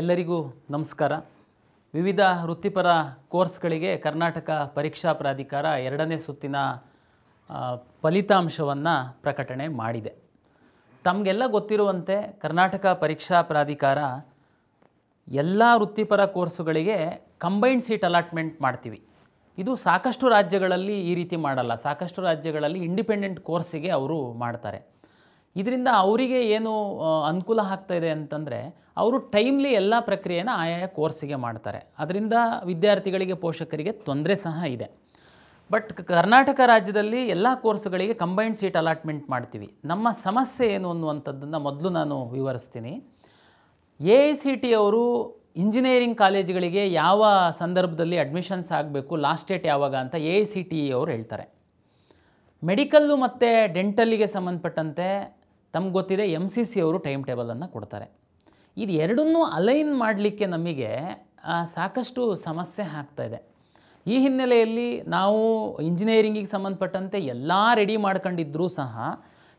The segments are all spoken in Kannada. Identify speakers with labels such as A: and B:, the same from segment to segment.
A: ಎಲ್ಲರಿಗೂ ನಮಸ್ಕಾರ. ವಿವಿಧ ವೃತ್ತಿಪರ ಕೋರ್ಸ್ಗಳಿಗೆ ಕರ್ನಾಟಕ ಪರೀಕ್ಷಾ ಪ್ರಾಧಿಕಾರ ಎರಡನೇ ಸುತ್ತಿನ ಫಲಿತಾಂಶವನ್ನು ಪ್ರಕಟಣೆ ಮಾಡಿದೆ. ತಮಗೆಲ್ಲ ಗೊತ್ತಿರುವಂತೆ ಕರ್ನಾಟಕ ಪರೀಕ್ಷಾ ಪ್ರಾಧಿಕಾರ ಎಲ್ಲ ವೃತ್ತಿಪರ ಕೋರ್ಸುಗಳಿಗೆ ಕಂಬೈನ್ಡ್ ಸೀಟ್ ಅಲಾಟ್ಮೆಂಟ್ ಮಾಡ್ತೀವಿ. ಇದು ಸಾಕಷ್ಟು ರಾಜ್ಯಗಳಲ್ಲಿ ಈ ರೀತಿ ಮಾಡಲ್ಲ. ಸಾಕಷ್ಟು ರಾಜ್ಯಗಳಲ್ಲಿ ಇಂಡಿಪೆಂಡೆಂಟ್ ಕೋರ್ಸಿಗೆ ಅವರು ಮಾಡ್ತಾರೆ. ಇದರಿಂದ ಅವರಿಗೆ ಏನು ಅನುಕೂಲ ಆಗ್ತಾ ಇದೆ ಅಂತಂದರೆ, ಅವರು ಟೈಮ್ಲಿ ಎಲ್ಲ ಪ್ರಕ್ರಿಯೆನ ಆಯಾಯ ಕೋರ್ಸಿಗೆ ಮಾಡ್ತಾರೆ. ಅದರಿಂದ ವಿದ್ಯಾರ್ಥಿಗಳಿಗೆ, ಪೋಷಕರಿಗೆ ತೊಂದರೆ ಸಹ ಇದೆ. ಬಟ್ ಕರ್ನಾಟಕ ರಾಜ್ಯದಲ್ಲಿ ಎಲ್ಲ ಕೋರ್ಸ್ಗಳಿಗೆ ಕಂಬೈನ್ಡ್ ಸೀಟ್ ಅಲಾಟ್ಮೆಂಟ್ ಮಾಡ್ತೀವಿ. ನಮ್ಮ ಸಮಸ್ಯೆ ಏನು ಅನ್ನುವಂಥದ್ದನ್ನು ಮೊದಲು ನಾನು ವಿವರಿಸ್ತೀನಿ. AICTE ಅವರು ಇಂಜಿನಿಯರಿಂಗ್ ಕಾಲೇಜುಗಳಿಗೆ ಯಾವ ಸಂದರ್ಭದಲ್ಲಿ ಅಡ್ಮಿಷನ್ಸ್ ಆಗಬೇಕು, ಲಾಸ್ಟ್ ಡೇಟ್ ಯಾವಾಗ ಅಂತ AICTE ಅವರು ಹೇಳ್ತಾರೆ. ಮೆಡಿಕಲ್ಲು ಮತ್ತು ಡೆಂಟಲ್ಲಿಗೆ ಸಂಬಂಧಪಟ್ಟಂತೆ ತಮ್ಗೆ ಗೊತ್ತಿದೆ MCC ಅವರು ಟೈಮ್ ಟೇಬಲನ್ನು ಕೊಡ್ತಾರೆ. ಇದು ಎರಡನ್ನೂ ಅಲೈನ್ ಮಾಡಲಿಕ್ಕೆ ನಮಗೆ ಸಾಕಷ್ಟು ಸಮಸ್ಯೆ ಆಗ್ತಾಯಿದೆ. ಈ ಹಿನ್ನೆಲೆಯಲ್ಲಿ ನಾವು ಇಂಜಿನಿಯರಿಂಗಿಗೆ ಸಂಬಂಧಪಟ್ಟಂತೆ ಎಲ್ಲ ರೆಡಿ ಮಾಡ್ಕೊಂಡಿದ್ದರೂ ಸಹ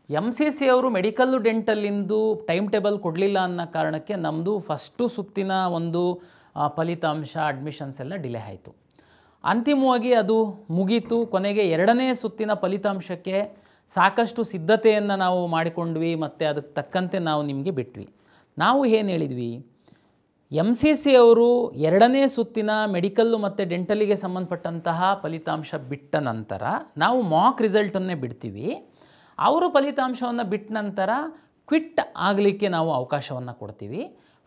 A: MCC ಅವರು ಮೆಡಿಕಲ್ಲು ಡೆಂಟಲ್ಲಿಂದು ಟೈಮ್ ಟೇಬಲ್ ಕೊಡಲಿಲ್ಲ ಅನ್ನೋ ಕಾರಣಕ್ಕೆ ನಮ್ಮದು ಫಸ್ಟು ಸುತ್ತಿನ ಒಂದು ಫಲಿತಾಂಶ, ಅಡ್ಮಿಷನ್ಸ್ ಎಲ್ಲ ಡಿಲೇ ಆಯಿತು. ಅಂತಿಮವಾಗಿ ಅದು ಮುಗೀತು. ಕೊನೆಗೆ ಎರಡನೇ ಸುತ್ತಿನ ಫಲಿತಾಂಶಕ್ಕೆ ಸಾಕಷ್ಟು ಸಿದ್ಧತೆಯನ್ನು ನಾವು ಮಾಡಿಕೊಂಡ್ವಿ ಮತ್ತು ಅದಕ್ಕೆ ತಕ್ಕಂತೆ ನಾವು ನಿಮಗೆ ಬಿಟ್ವಿ. ನಾವು ಏನು ಹೇಳಿದ್ವಿ, MCC ಅವರು ಎರಡನೇ ಸುತ್ತಿನ ಮೆಡಿಕಲ್ಲು ಮತ್ತು ಡೆಂಟಲಿಗೆ ಸಂಬಂಧಪಟ್ಟಂತಹ ಫಲಿತಾಂಶ ಬಿಟ್ಟ ನಂತರ ನಾವು ಮಾಕ್ ರಿಸಲ್ಟನ್ನೇ ಬಿಡ್ತೀವಿ. ಅವರು ಫಲಿತಾಂಶವನ್ನು ಬಿಟ್ಟ ನಂತರ ಕ್ವಿಟ್ ಆಗಲಿಕ್ಕೆ ನಾವು ಅವಕಾಶವನ್ನು ಕೊಡ್ತೀವಿ.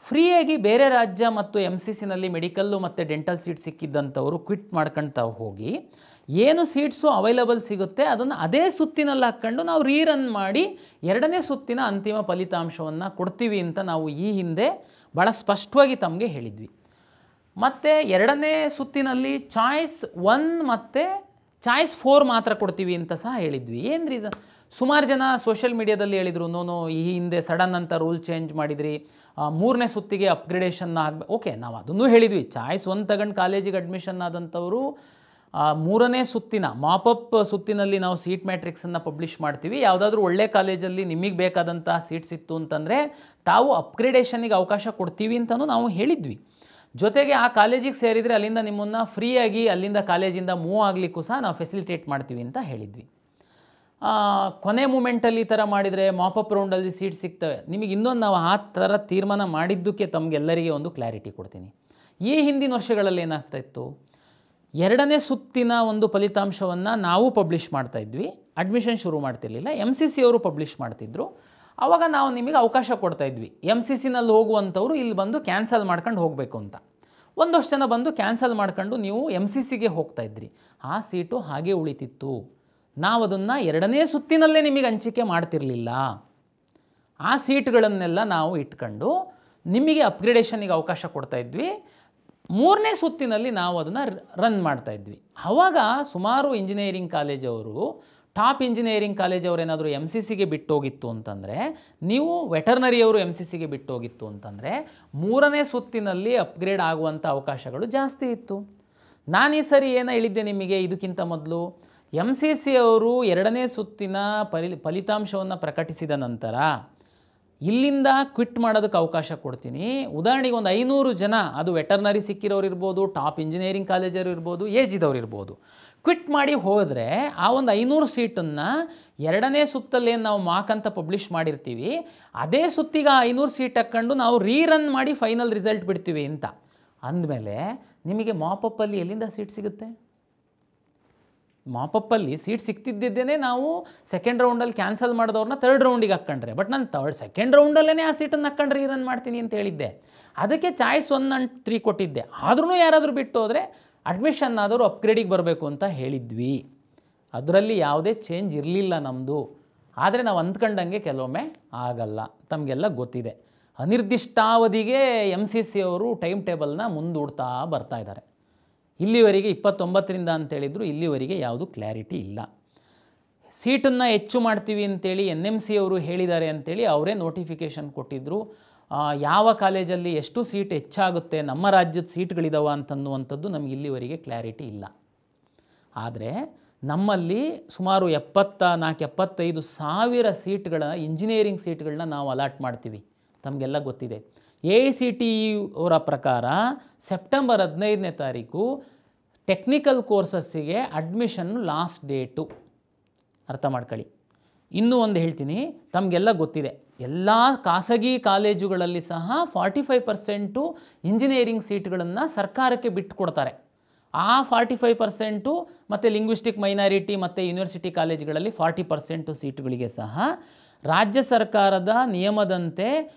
A: ಫ್ರೀಯಾಗಿ ಬೇರೆ ರಾಜ್ಯ ಮತ್ತು MCCನಲ್ಲಿ ಮೆಡಿಕಲ್ಲು ಮತ್ತು ಡೆಂಟಲ್ ಸೀಟ್ ಸಿಕ್ಕಿದ್ದಂಥವರು ಕ್ವಿಟ್ ಮಾಡ್ಕೊಳ್ತಾ ಹೋಗಿ ಏನು ಸೀಟ್ಸು ಅವೈಲಬಲ್ ಸಿಗುತ್ತೆ ಅದನ್ನು ಅದೇ ಸುತ್ತಿನಲ್ಲಿ ಹಾಕ್ಕೊಂಡು ನಾವು ರೀರನ್ ಮಾಡಿ ಎರಡನೇ ಸುತ್ತಿನ ಅಂತಿಮ ಫಲಿತಾಂಶವನ್ನು ಕೊಡ್ತೀವಿ ಅಂತ ನಾವು ಈ ಹಿಂದೆ ಭಾಳ ಸ್ಪಷ್ಟವಾಗಿ ತಮಗೆ ಹೇಳಿದ್ವಿ. ಮತ್ತು ಎರಡನೇ ಸುತ್ತಿನಲ್ಲಿ ಚಾಯ್ಸ್ 1 ಮತ್ತು ಚಾಯ್ಸ್ 4 ಮಾತ್ರ ಕೊಡ್ತೀವಿ ಅಂತ ಸಹ ಹೇಳಿದ್ವಿ. ಏನು ರೀಸನ್? ಸುಮಾರು ಜನ ಸೋಷಿಯಲ್ ಮೀಡಿಯಾದಲ್ಲಿ ಹೇಳಿದರು, ನೋನು ಈ ಹಿಂದೆ ಸಡನ್ ಅಂತ ರೂಲ್ ಚೇಂಜ್ ಮಾಡಿದ್ರಿ, ಮೂರನೇ ಸುತ್ತಿಗೆ ಅಪ್ಗ್ರೇಡೇಷನ್ ಆಗಬೇಕು. ಓಕೆ, ನಾವು ಅದನ್ನೂ ಹೇಳಿದ್ವಿ. ಚಾಯ್ಸ್ 1 ತಗೊಂಡು ಕಾಲೇಜಿಗೆ ಅಡ್ಮಿಷನ್ ಆದಂಥವರು ಮೂರನೇ ಸುತ್ತಿನ ಮಾಪಪ್ ಸುತ್ತಿನಲ್ಲಿ ನಾವು ಸೀಟ್ ಮ್ಯಾಟ್ರಿಕ್ಸನ್ನು ಪಬ್ಲಿಷ್ ಮಾಡ್ತೀವಿ. ಯಾವುದಾದ್ರೂ ಒಳ್ಳೆ ಕಾಲೇಜಲ್ಲಿ ನಿಮಗೆ ಬೇಕಾದಂಥ ಸೀಟ್ಸ್ ಇತ್ತು ಅಂತಂದರೆ ತಾವು ಅಪ್ಗ್ರೇಡೇಷನ್ನಿಗೆ ಅವಕಾಶ ಕೊಡ್ತೀವಿ ಅಂತಲೂ ನಾವು ಹೇಳಿದ್ವಿ. ಜೊತೆಗೆ ಆ ಕಾಲೇಜಿಗೆ ಸೇರಿದರೆ ಅಲ್ಲಿಂದ ನಿಮ್ಮನ್ನು ಫ್ರೀಯಾಗಿ ಅಲ್ಲಿಂದ ಕಾಲೇಜಿಂದ ಮೂವ್ ಆಗಲಿಕ್ಕೂ ಸಹ ನಾವು ಫೆಸಿಲಿಟೇಟ್ ಮಾಡ್ತೀವಿ ಅಂತ ಹೇಳಿದ್ವಿ. ಕೊನೆ ಮೂಮೆಂಟಲ್ಲಿ ಈ ಥರ ಮಾಡಿದರೆ ಮಾಪಪ್ ರೌಂಡಲ್ಲಿ ಸೀಟ್ ಸಿಗ್ತವೆ. ನಿಮಗೆ ಇನ್ನೊಂದು ನಾವು ಆ ಥರ ತೀರ್ಮಾನ ಮಾಡಿದ್ದಕ್ಕೆ ತಮಗೆಲ್ಲರಿಗೆ ಒಂದು ಕ್ಲಾರಿಟಿ ಕೊಡ್ತೀನಿ. ಈ ಹಿಂದಿನ ವರ್ಷಗಳಲ್ಲಿ ಏನಾಗ್ತಾಯಿತ್ತು, ಎರಡನೇ ಸುತ್ತಿನ ಒಂದು ಫಲಿತಾಂಶವನ್ನು ನಾವು ಪಬ್ಲಿಷ್ ಮಾಡ್ತಾಯಿದ್ವಿ, ಅಡ್ಮಿಷನ್ ಶುರು ಮಾಡ್ತಿರ್ಲಿಲ್ಲ. MCC ಅವರು ಪಬ್ಲಿಷ್ ಮಾಡ್ತಿದ್ರು. ಆವಾಗ ನಾವು ನಿಮಗೆ ಅವಕಾಶ ಕೊಡ್ತಾಯಿದ್ವಿ. MCCನಲ್ಲಿ ಹೋಗುವಂಥವ್ರು ಇಲ್ಲಿ ಬಂದು ಕ್ಯಾನ್ಸಲ್ ಮಾಡ್ಕೊಂಡು ಹೋಗಬೇಕು ಅಂತ. ಒಂದಷ್ಟು ಜನ ಬಂದು ಕ್ಯಾನ್ಸಲ್ ಮಾಡ್ಕೊಂಡು ನೀವು MCCಗೆ ಹೋಗ್ತಾಯಿದ್ರಿ. ಆ ಸೀಟು ಹಾಗೆ ಉಳಿತಿತ್ತು. ನಾವು ಅದನ್ನು ಎರಡನೇ ಸುತ್ತಿನಲ್ಲೇ ನಿಮಗೆ ಹಂಚಿಕೆ ಮಾಡ್ತಿರಲಿಲ್ಲ. ಆ ಸೀಟ್ಗಳನ್ನೆಲ್ಲ ನಾವು ಇಟ್ಕೊಂಡು ನಿಮಗೆ ಅಪ್ಗ್ರೇಡೇಷನ್ನಿಗೆ ಅವಕಾಶ ಕೊಡ್ತಾಯಿದ್ವಿ. ಮೂರನೇ ಸುತ್ತಿನಲ್ಲಿ ನಾವು ಅದನ್ನು ರನ್ ಮಾಡ್ತಾಯಿದ್ವಿ. ಆವಾಗ ಸುಮಾರು ಇಂಜಿನಿಯರಿಂಗ್ ಕಾಲೇಜವರು, ಟಾಪ್ ಇಂಜಿನಿಯರಿಂಗ್ ಕಾಲೇಜವ್ರು ಏನಾದರೂ MCCಗೆ ಬಿಟ್ಟೋಗಿತ್ತು ಅಂತಂದರೆ, ನೀವು ವೆಟರ್ನರಿಯವರು MCCಗೆ ಬಿಟ್ಟೋಗಿತ್ತು ಅಂತಂದರೆ ಮೂರನೇ ಸುತ್ತಿನಲ್ಲಿ ಅಪ್ಗ್ರೇಡ್ ಆಗುವಂಥ ಅವಕಾಶಗಳು ಜಾಸ್ತಿ ಇತ್ತು. ನಾನು ಈ ಸರಿ ಏನು ಹೇಳಿದ್ದೆ ನಿಮಗೆ ಇದಕ್ಕಿಂತ ಮೊದಲು, MCC ಅವರು ಎರಡನೇ ಸುತ್ತಿನ ಫಲಿತಾಂಶವನ್ನು ಪ್ರಕಟಿಸಿದ ನಂತರ ಇಲ್ಲಿಂದ ಕ್ವಿಟ್ ಮಾಡೋದಕ್ಕೆ ಅವಕಾಶ ಕೊಡ್ತೀನಿ. ಉದಾಹರಣೆಗೆ ಒಂದು 500 ಜನ, ಅದು ವೆಟರ್ನರಿ ಸಿಕ್ಕಿರೋರು ಇರ್ಬೋದು, ಟಾಪ್ ಇಂಜಿನಿಯರಿಂಗ್ ಕಾಲೇಜರು ಇರ್ಬೋದು, ಏಜ್ ಇದ್ದವ್ರು ಇರ್ಬೋದು, ಕ್ವಿಟ್ ಮಾಡಿ ಹೋದರೆ ಆ ಒಂದು 500 ಸೀಟನ್ನು ಎರಡನೇ ಸುತ್ತಲ್ಲೇನು ನಾವು ಮಾಕ್ ಅಂತ ಪಬ್ಲಿಷ್ ಮಾಡಿರ್ತೀವಿ, ಅದೇ ಸುತ್ತಿಗೆ ಆ 500 ಸೀಟ್ ಹಾಕ್ಕೊಂಡು ನಾವು ರೀರನ್ ಮಾಡಿ ಫೈನಲ್ ರಿಸಲ್ಟ್ ಬಿಡ್ತೀವಿ ಅಂತ ಅಂದಮೇಲೆ ನಿಮಗೆ ಮಾಪಪ್ಪಲ್ಲಿ ಎಲ್ಲಿಂದ ಸೀಟ್ ಸಿಗುತ್ತೆ? ಮಾಪಪ್ಪಲ್ಲಿ ಸೀಟ್ ಸಿಗ್ತಿದ್ದೇನೆ ನಾವು ಸೆಕೆಂಡ್ ರೌಂಡಲ್ಲಿ ಕ್ಯಾನ್ಸಲ್ ಮಾಡಿದವ್ರನ್ನ ಥರ್ಡ್ ರೌಂಡಿಗೆ ಹಾಕ್ಕೊಂಡ್ರೆ. ಬಟ್ ನಾನು ಸೆಕೆಂಡ್ ರೌಂಡಲ್ಲೇ ಆ ಸೀಟನ್ನು ಹಾಕ್ಕೊಂಡ್ರೆ ರನ್ ಮಾಡ್ತೀನಿ ಅಂತ ಹೇಳಿದ್ದೆ. ಅದಕ್ಕೆ ಚಾಯ್ಸ್ 1 and 3 ಕೊಟ್ಟಿದ್ದೆ. ಆದ್ರೂ ಯಾರಾದರೂ ಬಿಟ್ಟು ಹೋದರೆ ಅಡ್ಮಿಷನ್ ಆದವರು ಅಪ್ಗ್ರೇಡಿಗೆ ಬರಬೇಕು ಅಂತ ಹೇಳಿದ್ವಿ. ಅದರಲ್ಲಿ ಯಾವುದೇ ಚೇಂಜ್ ಇರಲಿಲ್ಲ ನಮ್ಮದು. ಆದರೆ ನಾವು ಅಂದ್ಕೊಂಡಂಗೆ ಕೆಲವೊಮ್ಮೆ ಆಗಲ್ಲ. ತಮಗೆಲ್ಲ ಗೊತ್ತಿದೆ, ಅನಿರ್ದಿಷ್ಟಾವಧಿಗೆ MCC ಅವರು ಟೈಮ್ ಟೇಬಲ್ನ ಮುಂದೂಡ್ತಾ ಬರ್ತಾ ಇದ್ದಾರೆ. ಇಲ್ಲಿವರೆಗೆ 29ರಿಂದ ಅಂತೇಳಿದ್ರು, ಇಲ್ಲಿವರೆಗೆ ಯಾವುದು ಕ್ಲಾರಿಟಿ ಇಲ್ಲ. ಸೀಟನ್ನು ಹೆಚ್ಚು ಮಾಡ್ತೀವಿ ಅಂತೇಳಿ NMC ಅವರು ಹೇಳಿದ್ದಾರೆ ಅಂತೇಳಿ ಅವರೇ ನೋಟಿಫಿಕೇಷನ್ ಕೊಟ್ಟಿದ್ದರು. ಯಾವ ಕಾಲೇಜಲ್ಲಿ ಎಷ್ಟು ಸೀಟ್ ಹೆಚ್ಚಾಗುತ್ತೆ, ನಮ್ಮ ರಾಜ್ಯದ ಸೀಟ್ಗಳಿದಾವ ಅಂತನ್ನುವಂಥದ್ದು ನಮಗೆ ಇಲ್ಲಿವರೆಗೆ ಕ್ಲಾರಿಟಿ ಇಲ್ಲ. ಆದರೆ ನಮ್ಮಲ್ಲಿ ಸುಮಾರು 74-75 ಸಾವಿರ ಸೀಟ್ಗಳ ಇಂಜಿನಿಯರಿಂಗ್ ಸೀಟ್ಗಳನ್ನ ನಾವು ಅಲಾಟ್ ಮಾಡ್ತೀವಿ. ತಮಗೆಲ್ಲ ಗೊತ್ತಿದೆ. AICTE ಅವರ ಪ್ರಕಾರ ಸೆಪ್ಟೆಂಬರ್ 15ನೇ ತಾರೀಕು ಟೆಕ್ನಿಕಲ್ ಕೋರ್ಸಸ್ಸಿಗೆ ಅಡ್ಮಿಷನ್ ಲಾಸ್ಟ್ ಡೇಟು. ಅರ್ಥ ಮಾಡ್ಕೊಳ್ಳಿ. ಇನ್ನೂ ಒಂದು ಹೇಳ್ತೀನಿ, ತಮಗೆಲ್ಲ ಗೊತ್ತಿದೆ, ಎಲ್ಲ ಖಾಸಗಿ ಕಾಲೇಜುಗಳಲ್ಲಿ ಸಹ 45% ಇಂಜಿನಿಯರಿಂಗ್ ಸೀಟ್ಗಳನ್ನು ಸರ್ಕಾರಕ್ಕೆ ಬಿಟ್ಟುಕೊಡ್ತಾರೆ. ಆ 45% ಮತ್ತು ಲಿಂಗ್ವಿಸ್ಟಿಕ್ ಮೈನಾರಿಟಿ ಮತ್ತು ಯೂನಿವರ್ಸಿಟಿ ಕಾಲೇಜುಗಳಲ್ಲಿ 40% ಸೀಟುಗಳಿಗೆ ಸಹ ರಾಜ್ಯ ಸರ್ಕಾರದ ನಿಯಮದಂತೆ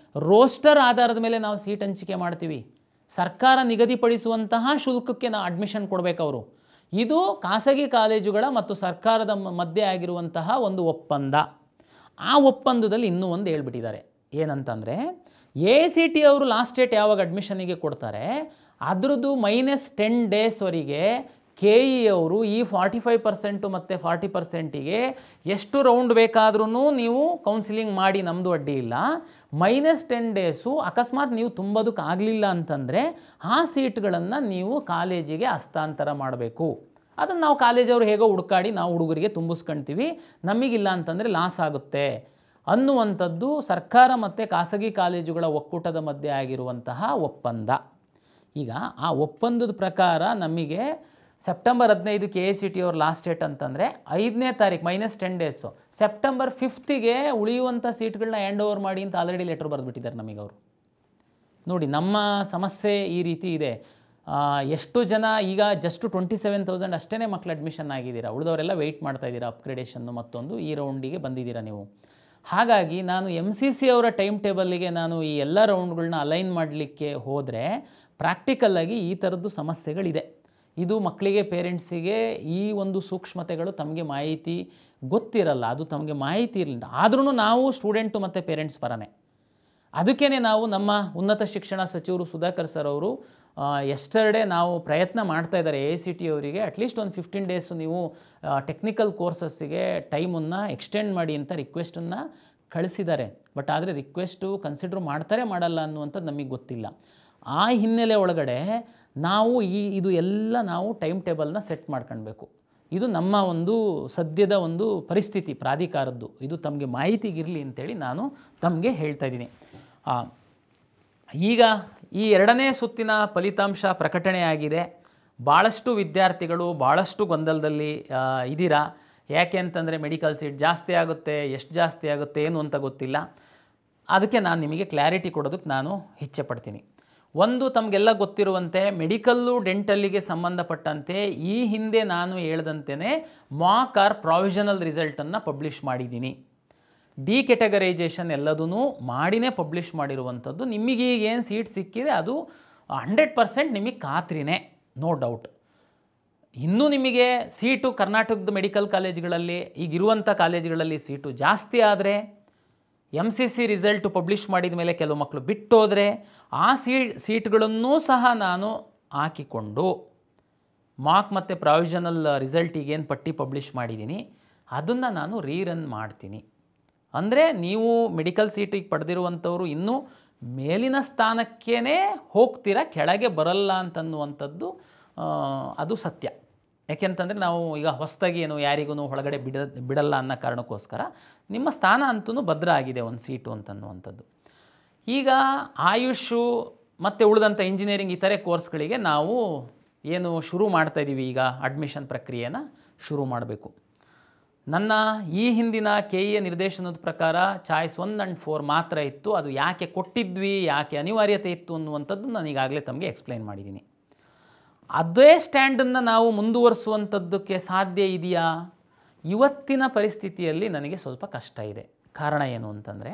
A: ರೋಸ್ಟರ್ ಆಧಾರದ ಮೇಲೆ ನಾವು ಸೀಟ್ ಹಂಚಿಕೆ ಮಾಡ್ತೀವಿ. ಸರ್ಕಾರ ನಿಗದಿಪಡಿಸುವಂತಹ ಶುಲ್ಕಕ್ಕೆ ನಾವು ಅಡ್ಮಿಷನ್ ಕೊಡಬೇಕು ಅವರು. ಇದು ಖಾಸಗಿ ಕಾಲೇಜುಗಳ ಮತ್ತು ಸರ್ಕಾರದ ಮಧ್ಯೆ ಆಗಿರುವಂತಹ ಒಂದು ಒಪ್ಪಂದ. ಆ ಒಪ್ಪಂದದಲ್ಲಿ ಇನ್ನೂ ಒಂದು ಹೇಳ್ಬಿಟ್ಟಿದ್ದಾರೆ, ಏನಂತಂದರೆ AICTE ಅವರು ಲಾಸ್ಟ್ ಡೇಟ್ ಯಾವಾಗ ಅಡ್ಮಿಷನಿಗೆ ಕೊಡ್ತಾರೆ ಅದರದ್ದು -10 ಡೇಸ್ವರೆಗೆ KE ಅವರು ಈ 45% ಮತ್ತು 40%ಗೆ ಎಷ್ಟು ರೌಂಡ್ ಬೇಕಾದ್ರೂ ನೀವು ಕೌನ್ಸಿಲಿಂಗ್ ಮಾಡಿ, ನಮ್ಮದು ಅಡ್ಡಿ ಇಲ್ಲ. -10 ಡೇಸು ಅಕಸ್ಮಾತ್ ನೀವು ತುಂಬೋದಕ್ಕಾಗಲಿಲ್ಲ ಅಂತಂದರೆ ಆ ಸೀಟ್ಗಳನ್ನು ನೀವು ಕಾಲೇಜಿಗೆ ಹಸ್ತಾಂತರ ಮಾಡಬೇಕು. ಅದನ್ನು ನಾವು ಕಾಲೇಜವರು ಹೇಗೋ ಹುಡುಕಾಡಿ ನಾವು ಹುಡುಗರಿಗೆ ತುಂಬಿಸ್ಕೊಳ್ತೀವಿ, ನಮಗಿಲ್ಲ ಅಂತಂದರೆ ಲಾಸ್ ಆಗುತ್ತೆ ಅನ್ನುವಂಥದ್ದು ಸರ್ಕಾರ ಮತ್ತು ಖಾಸಗಿ ಕಾಲೇಜುಗಳ ಒಕ್ಕೂಟದ ಮಧ್ಯೆ ಆಗಿರುವಂತಹ ಒಪ್ಪಂದ. ಈಗ ಆ ಒಪ್ಪಂದದ ಪ್ರಕಾರ ನಮಗೆ ಸೆಪ್ಟೆಂಬರ್ 15ಕ್ಕೆ AICTE ಅವ್ರ ಲಾಸ್ಟ್ ಡೇಟ್ ಅಂತಂದರೆ 5ನೇ ತಾರೀಕು -10 ಡೇಸು. ಸೆಪ್ಟೆಂಬರ್ 5ಗೆ ಉಳಿಯುವಂಥ ಸೀಟ್ಗಳನ್ನ ಹ್ಯಾಂಡ್ ಓವರ್ ಮಾಡಿ ಅಂತ ಆಲ್ರೆಡಿ ಲೆಟರ್ ಬರೆದುಬಿಟ್ಟಿದ್ದಾರೆ ನಮಗೆ ಅವರು. ನೋಡಿ, ನಮ್ಮ ಸಮಸ್ಯೆ ಈ ರೀತಿ ಇದೆ. ಎಷ್ಟು ಜನ ಈಗ ಜಸ್ಟ್ 27,000 ಅಷ್ಟೇ ಮಕ್ಕಳು ಅಡ್ಮಿಷನ್ ಆಗಿದ್ದೀರಾ, ಉಳಿದವರೆಲ್ಲ ವೆಯ್ಟ್ ಮಾಡ್ತಾಯಿದ್ದೀರಾ ಅಪ್ಗ್ರೇಡೇಷನ್ನು ಮತ್ತೊಂದು ಈ ರೌಂಡಿಗೆ ಬಂದಿದ್ದೀರಾ ನೀವು. ಹಾಗಾಗಿ ನಾನು MCC ಅವರ ಟೈಮ್ ಟೇಬಲ್ಲಿಗೆ ನಾನು ಈ ಎಲ್ಲ ರೌಂಡ್ಗಳನ್ನ ಅಲೈನ್ ಮಾಡಲಿಕ್ಕೆ ಹೋದರೆ ಪ್ರಾಕ್ಟಿಕಲ್ಲಾಗಿ ಈ ಥರದ್ದು ಸಮಸ್ಯೆಗಳಿದೆ. ಇದು ಮಕ್ಕಳಿಗೆ, ಪೇರೆಂಟ್ಸಿಗೆ ಈ ಒಂದು ಸೂಕ್ಷ್ಮತೆಗಳು ತಮಗೆ ಮಾಹಿತಿ ಗೊತ್ತಿರಲ್ಲ, ಅದು ತಮಗೆ ಮಾಹಿತಿ ಇರಲಿಲ್ಲ. ಆದ್ರೂ ನಾವು ಸ್ಟೂಡೆಂಟು ಮತ್ತು ಪೇರೆಂಟ್ಸ್ ಪರನೇ. ಅದಕ್ಕೇ ನಾವು ನಮ್ಮ ಉನ್ನತ ಶಿಕ್ಷಣ ಸಚಿವರು ಸುಧಾಕರ್ ಸರ್ ಅವರು ಎಸ್ಟರ್ಡೇ ನಾವು ಪ್ರಯತ್ನ ಮಾಡ್ತಾ ಇದ್ದಾರೆ AICTE ಅವರಿಗೆ ಅಟ್ಲೀಸ್ಟ್ ಒಂದು 15 ಡೇಸು ನೀವು ಟೆಕ್ನಿಕಲ್ ಕೋರ್ಸಸ್ಸಿಗೆ ಟೈಮನ್ನು ಎಕ್ಸ್ಟೆಂಡ್ ಮಾಡಿ ಅಂತ ರಿಕ್ವೆಸ್ಟನ್ನು ಕಳಿಸಿದ್ದಾರೆ. ಬಟ್ ಆದರೆ ರಿಕ್ವೆಸ್ಟು ಕನ್ಸಿಡರ್ ಮಾಡ್ತಾರೆ ಮಾಡಲ್ಲ ಅನ್ನುವಂಥದ್ದು ನಮಗೆ ಗೊತ್ತಿಲ್ಲ. ಆ ಹಿನ್ನೆಲೆ ಒಳಗಡೆ ನಾವು ಇದು ಎಲ್ಲ ನಾವು ಟೈಮ್ ಟೇಬಲ್ನ ಸೆಟ್ ಮಾಡ್ಕೊಳ್ಬೇಕು. ಇದು ನಮ್ಮ ಒಂದು ಸದ್ಯದ ಒಂದು ಪರಿಸ್ಥಿತಿ ಪ್ರಾಧಿಕಾರದ್ದು. ಇದು ತಮಗೆ ಮಾಹಿತಿಗಿರಲಿ ಅಂತೇಳಿ ನಾನು ತಮಗೆ ಹೇಳ್ತಾ ಇದ್ದೀನಿ. ಈಗ ಈ 2ನೇ ಸುತ್ತಿನ ಫಲಿತಾಂಶ ಪ್ರಕಟಣೆಯಾಗಿದೆ. ಭಾಳಷ್ಟು ವಿದ್ಯಾರ್ಥಿಗಳು ಭಾಳಷ್ಟು ಗೊಂದಲದಲ್ಲಿ ಇದ್ದೀರಾ. ಯಾಕೆ ಅಂತಂದರೆ ಮೆಡಿಕಲ್ ಸೀಟ್ ಜಾಸ್ತಿ ಆಗುತ್ತೆ, ಎಷ್ಟು ಜಾಸ್ತಿ ಆಗುತ್ತೆ ಏನು ಅಂತ ಗೊತ್ತಿಲ್ಲ. ಅದಕ್ಕೆ ನಾನು ನಿಮಗೆ ಕ್ಲಾರಿಟಿ ಕೊಡೋದಕ್ಕೆ ನಾನು ಇಚ್ಛೆ ಪಡ್ತೀನಿ. ಒಂದು, ತಮಗೆಲ್ಲ ಗೊತ್ತಿರುವಂತೆ ಮೆಡಿಕಲ್ಲು ಡೆಂಟಲ್ಲಿಗೆ ಸಂಬಂಧಪಟ್ಟಂತೆ ಈ ಹಿಂದೆ ನಾನು ಹೇಳ್ದಂತೆಯೇ ಮಾಕ್ ಆರ್ ಪ್ರಾವಿಷನಲ್ ರಿಸಲ್ಟನ್ನು ಪಬ್ಲಿಷ್ ಮಾಡಿದ್ದೀನಿ. ಡಿ ಕೆಟಗರೈಜೇಷನ್ ಎಲ್ಲದೂ ಮಾಡಿನೇ ಪಬ್ಲಿಷ್ ಮಾಡಿರುವಂಥದ್ದು. ನಿಮಗೀಗ ಏನು ಸೀಟ್ ಸಿಕ್ಕಿದೆ ಅದು 100% ನಿಮಗೆ ಖಾತ್ರಿನೇ, ನೋ ಡೌಟ್. ಇನ್ನೂ ನಿಮಗೆ ಸೀಟು ಕರ್ನಾಟಕದ ಮೆಡಿಕಲ್ ಕಾಲೇಜುಗಳಲ್ಲಿ ಈಗಿರುವಂಥ ಕಾಲೇಜುಗಳಲ್ಲಿ ಸೀಟು ಜಾಸ್ತಿ ಆದರೆ, MCC ರಿಸಲ್ಟು ಪಬ್ಲಿಷ್ ಮಾಡಿದ ಮೇಲೆ ಕೆಲವು ಮಕ್ಕಳು ಬಿಟ್ಟೋದರೆ ಆ ಸೀಟ್ಗಳನ್ನೂ ಸಹ ನಾನು ಹಾಕಿಕೊಂಡು ಮಾಕ್ ಮತ್ತು ಪ್ರಾವಿಷನಲ್ ರಿಸಲ್ಟಿಗೇನು ಪಟ್ಟಿ ಪಬ್ಲಿಷ್ ಮಾಡಿದ್ದೀನಿ ಅದನ್ನು ನಾನು ರೀರನ್ ಮಾಡ್ತೀನಿ. ಅಂದರೆ ನೀವು ಮೆಡಿಕಲ್ ಸೀಟಿಗೆ ಪಡೆದಿರುವಂಥವ್ರು ಇನ್ನೂ ಮೇಲಿನ ಸ್ಥಾನಕ್ಕೇ ಹೋಗ್ತೀರಾ, ಕೆಳಗೆ ಬರಲ್ಲ ಅಂತನ್ನುವಂಥದ್ದು ಅದು ಸತ್ಯ. ಯಾಕೆಂತಂದರೆ ನಾವು ಈಗ ಹೊಸದಾಗಿ ಏನು ಯಾರಿಗೂ ಒಳಗಡೆ ಬಿಡಲ್ಲ ಅನ್ನೋ ಕಾರಣಕ್ಕೋಸ್ಕರ ನಿಮ್ಮ ಸ್ಥಾನ ಅಂತೂ ಭದ್ರ ಆಗಿದೆ ಒಂದು ಸೀಟು ಅಂತನ್ನುವಂಥದ್ದು. ಈಗ ಆಯುಷು ಮತ್ತು ಉಳಿದಂಥ ಇಂಜಿನಿಯರಿಂಗ್ ಇತರೆ ಕೋರ್ಸ್ಗಳಿಗೆ ನಾವು ಏನು ಶುರು ಮಾಡ್ತಾಯಿದ್ದೀವಿ, ಈಗ ಅಡ್ಮಿಷನ್ ಪ್ರಕ್ರಿಯೆನ ಶುರು ಮಾಡಬೇಕು. ನನ್ನ ಈ ಹಿಂದಿನ KE ನಿರ್ದೇಶನದ ಪ್ರಕಾರ ಚಾಯ್ಸ್ 1 and 4 ಮಾತ್ರ ಇತ್ತು. ಅದು ಯಾಕೆ ಕೊಟ್ಟಿದ್ವಿ, ಯಾಕೆ ಅನಿವಾರ್ಯತೆ ಇತ್ತು ಅನ್ನುವಂಥದ್ದು ನಾನು ಈಗಾಗಲೇ ತಮಗೆ ಎಕ್ಸ್ಪ್ಲೈನ್ ಮಾಡಿದ್ದೀನಿ. ಅದೇ ಸ್ಟ್ಯಾಂಡನ್ನು ನಾವು ಮುಂದುವರಿಸುವಂಥದ್ದಕ್ಕೆ ಸಾಧ್ಯ ಇದೆಯಾ? ಇವತ್ತಿನ ಪರಿಸ್ಥಿತಿಯಲ್ಲಿ ನನಗೆ ಸ್ವಲ್ಪ ಕಷ್ಟ ಇದೆ. ಕಾರಣ ಏನು ಅಂತಂದರೆ,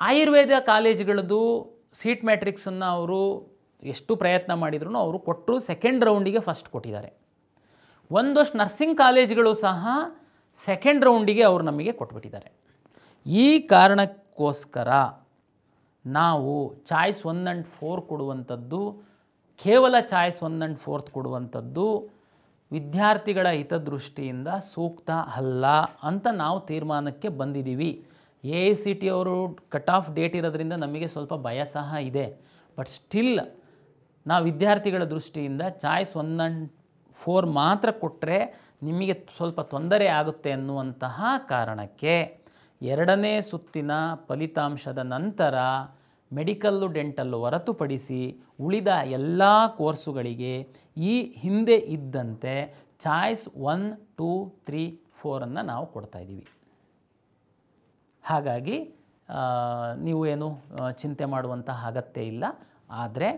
A: ಆಯುರ್ವೇದ ಕಾಲೇಜುಗಳದ್ದು ಸೀಟ್ ಮ್ಯಾಟ್ರಿಕ್ಸನ್ನು ಅವರು ಎಷ್ಟು ಪ್ರಯತ್ನ ಮಾಡಿದ್ರು ಅವರು ಕೊಟ್ಟರು, ಸೆಕೆಂಡ್ ರೌಂಡಿಗೆ ಫಸ್ಟ್ ಕೊಟ್ಟಿದ್ದಾರೆ. ಒಂದಷ್ಟು ನರ್ಸಿಂಗ್ ಕಾಲೇಜುಗಳು ಸಹ ಸೆಕೆಂಡ್ ರೌಂಡಿಗೆ ಅವರು ನಮಗೆ ಕೊಟ್ಬಿಟ್ಟಿದ್ದಾರೆ. ಈ ಕಾರಣಕ್ಕೋಸ್ಕರ ನಾವು ಚಾಯ್ಸ್ 1 and 4 ಕೊಡುವಂಥದ್ದು, ಕೇವಲ ಚಾಯ್ಸ್ 1 and 4 ಕೊಡುವಂಥದ್ದು ವಿದ್ಯಾರ್ಥಿಗಳ ಹಿತದೃಷ್ಟಿಯಿಂದ ಸೂಕ್ತ ಅಲ್ಲ ಅಂತ ನಾವು ತೀರ್ಮಾನಕ್ಕೆ ಬಂದಿದ್ದೀವಿ. AICTE ಅವರು ಕಟ್ ಆಫ್ ಡೇಟ್ ಇರೋದ್ರಿಂದ ನಮಗೆ ಸ್ವಲ್ಪ ಭಯ ಸಹ ಇದೆ. ಬಟ್ ಸ್ಟಿಲ್ ನಾವು ವಿದ್ಯಾರ್ಥಿಗಳ ದೃಷ್ಟಿಯಿಂದ ಚಾಯ್ಸ್ 1 and 4 ಮಾತ್ರ ಕೊಟ್ಟರೆ ನಿಮಗೆ ಸ್ವಲ್ಪ ತೊಂದರೆ ಆಗುತ್ತೆ ಅನ್ನುವಂತಹ ಕಾರಣಕ್ಕೆ 2ನೇ ಸುತ್ತಿನ ಫಲಿತಾಂಶದ ನಂತರ ಮೆಡಿಕಲ್ಲು ಡೆಂಟಲ್ಲು ಹೊರತುಪಡಿಸಿ ಉಳಿದ ಎಲ್ಲ ಕೋರ್ಸುಗಳಿಗೆ ಈ ಹಿಂದೆ ಇದ್ದಂತೆ ಚಾಯ್ಸ್ 1, 2, 3, 4 ನಾವು ಕೊಡ್ತಾಯಿದ್ದೀವಿ. ಹಾಗಾಗಿ ನೀವು ಏನು ಚಿಂತೆ ಮಾಡುವಂತಹ ಅಗತ್ಯ ಇಲ್ಲ. ಆದರೆ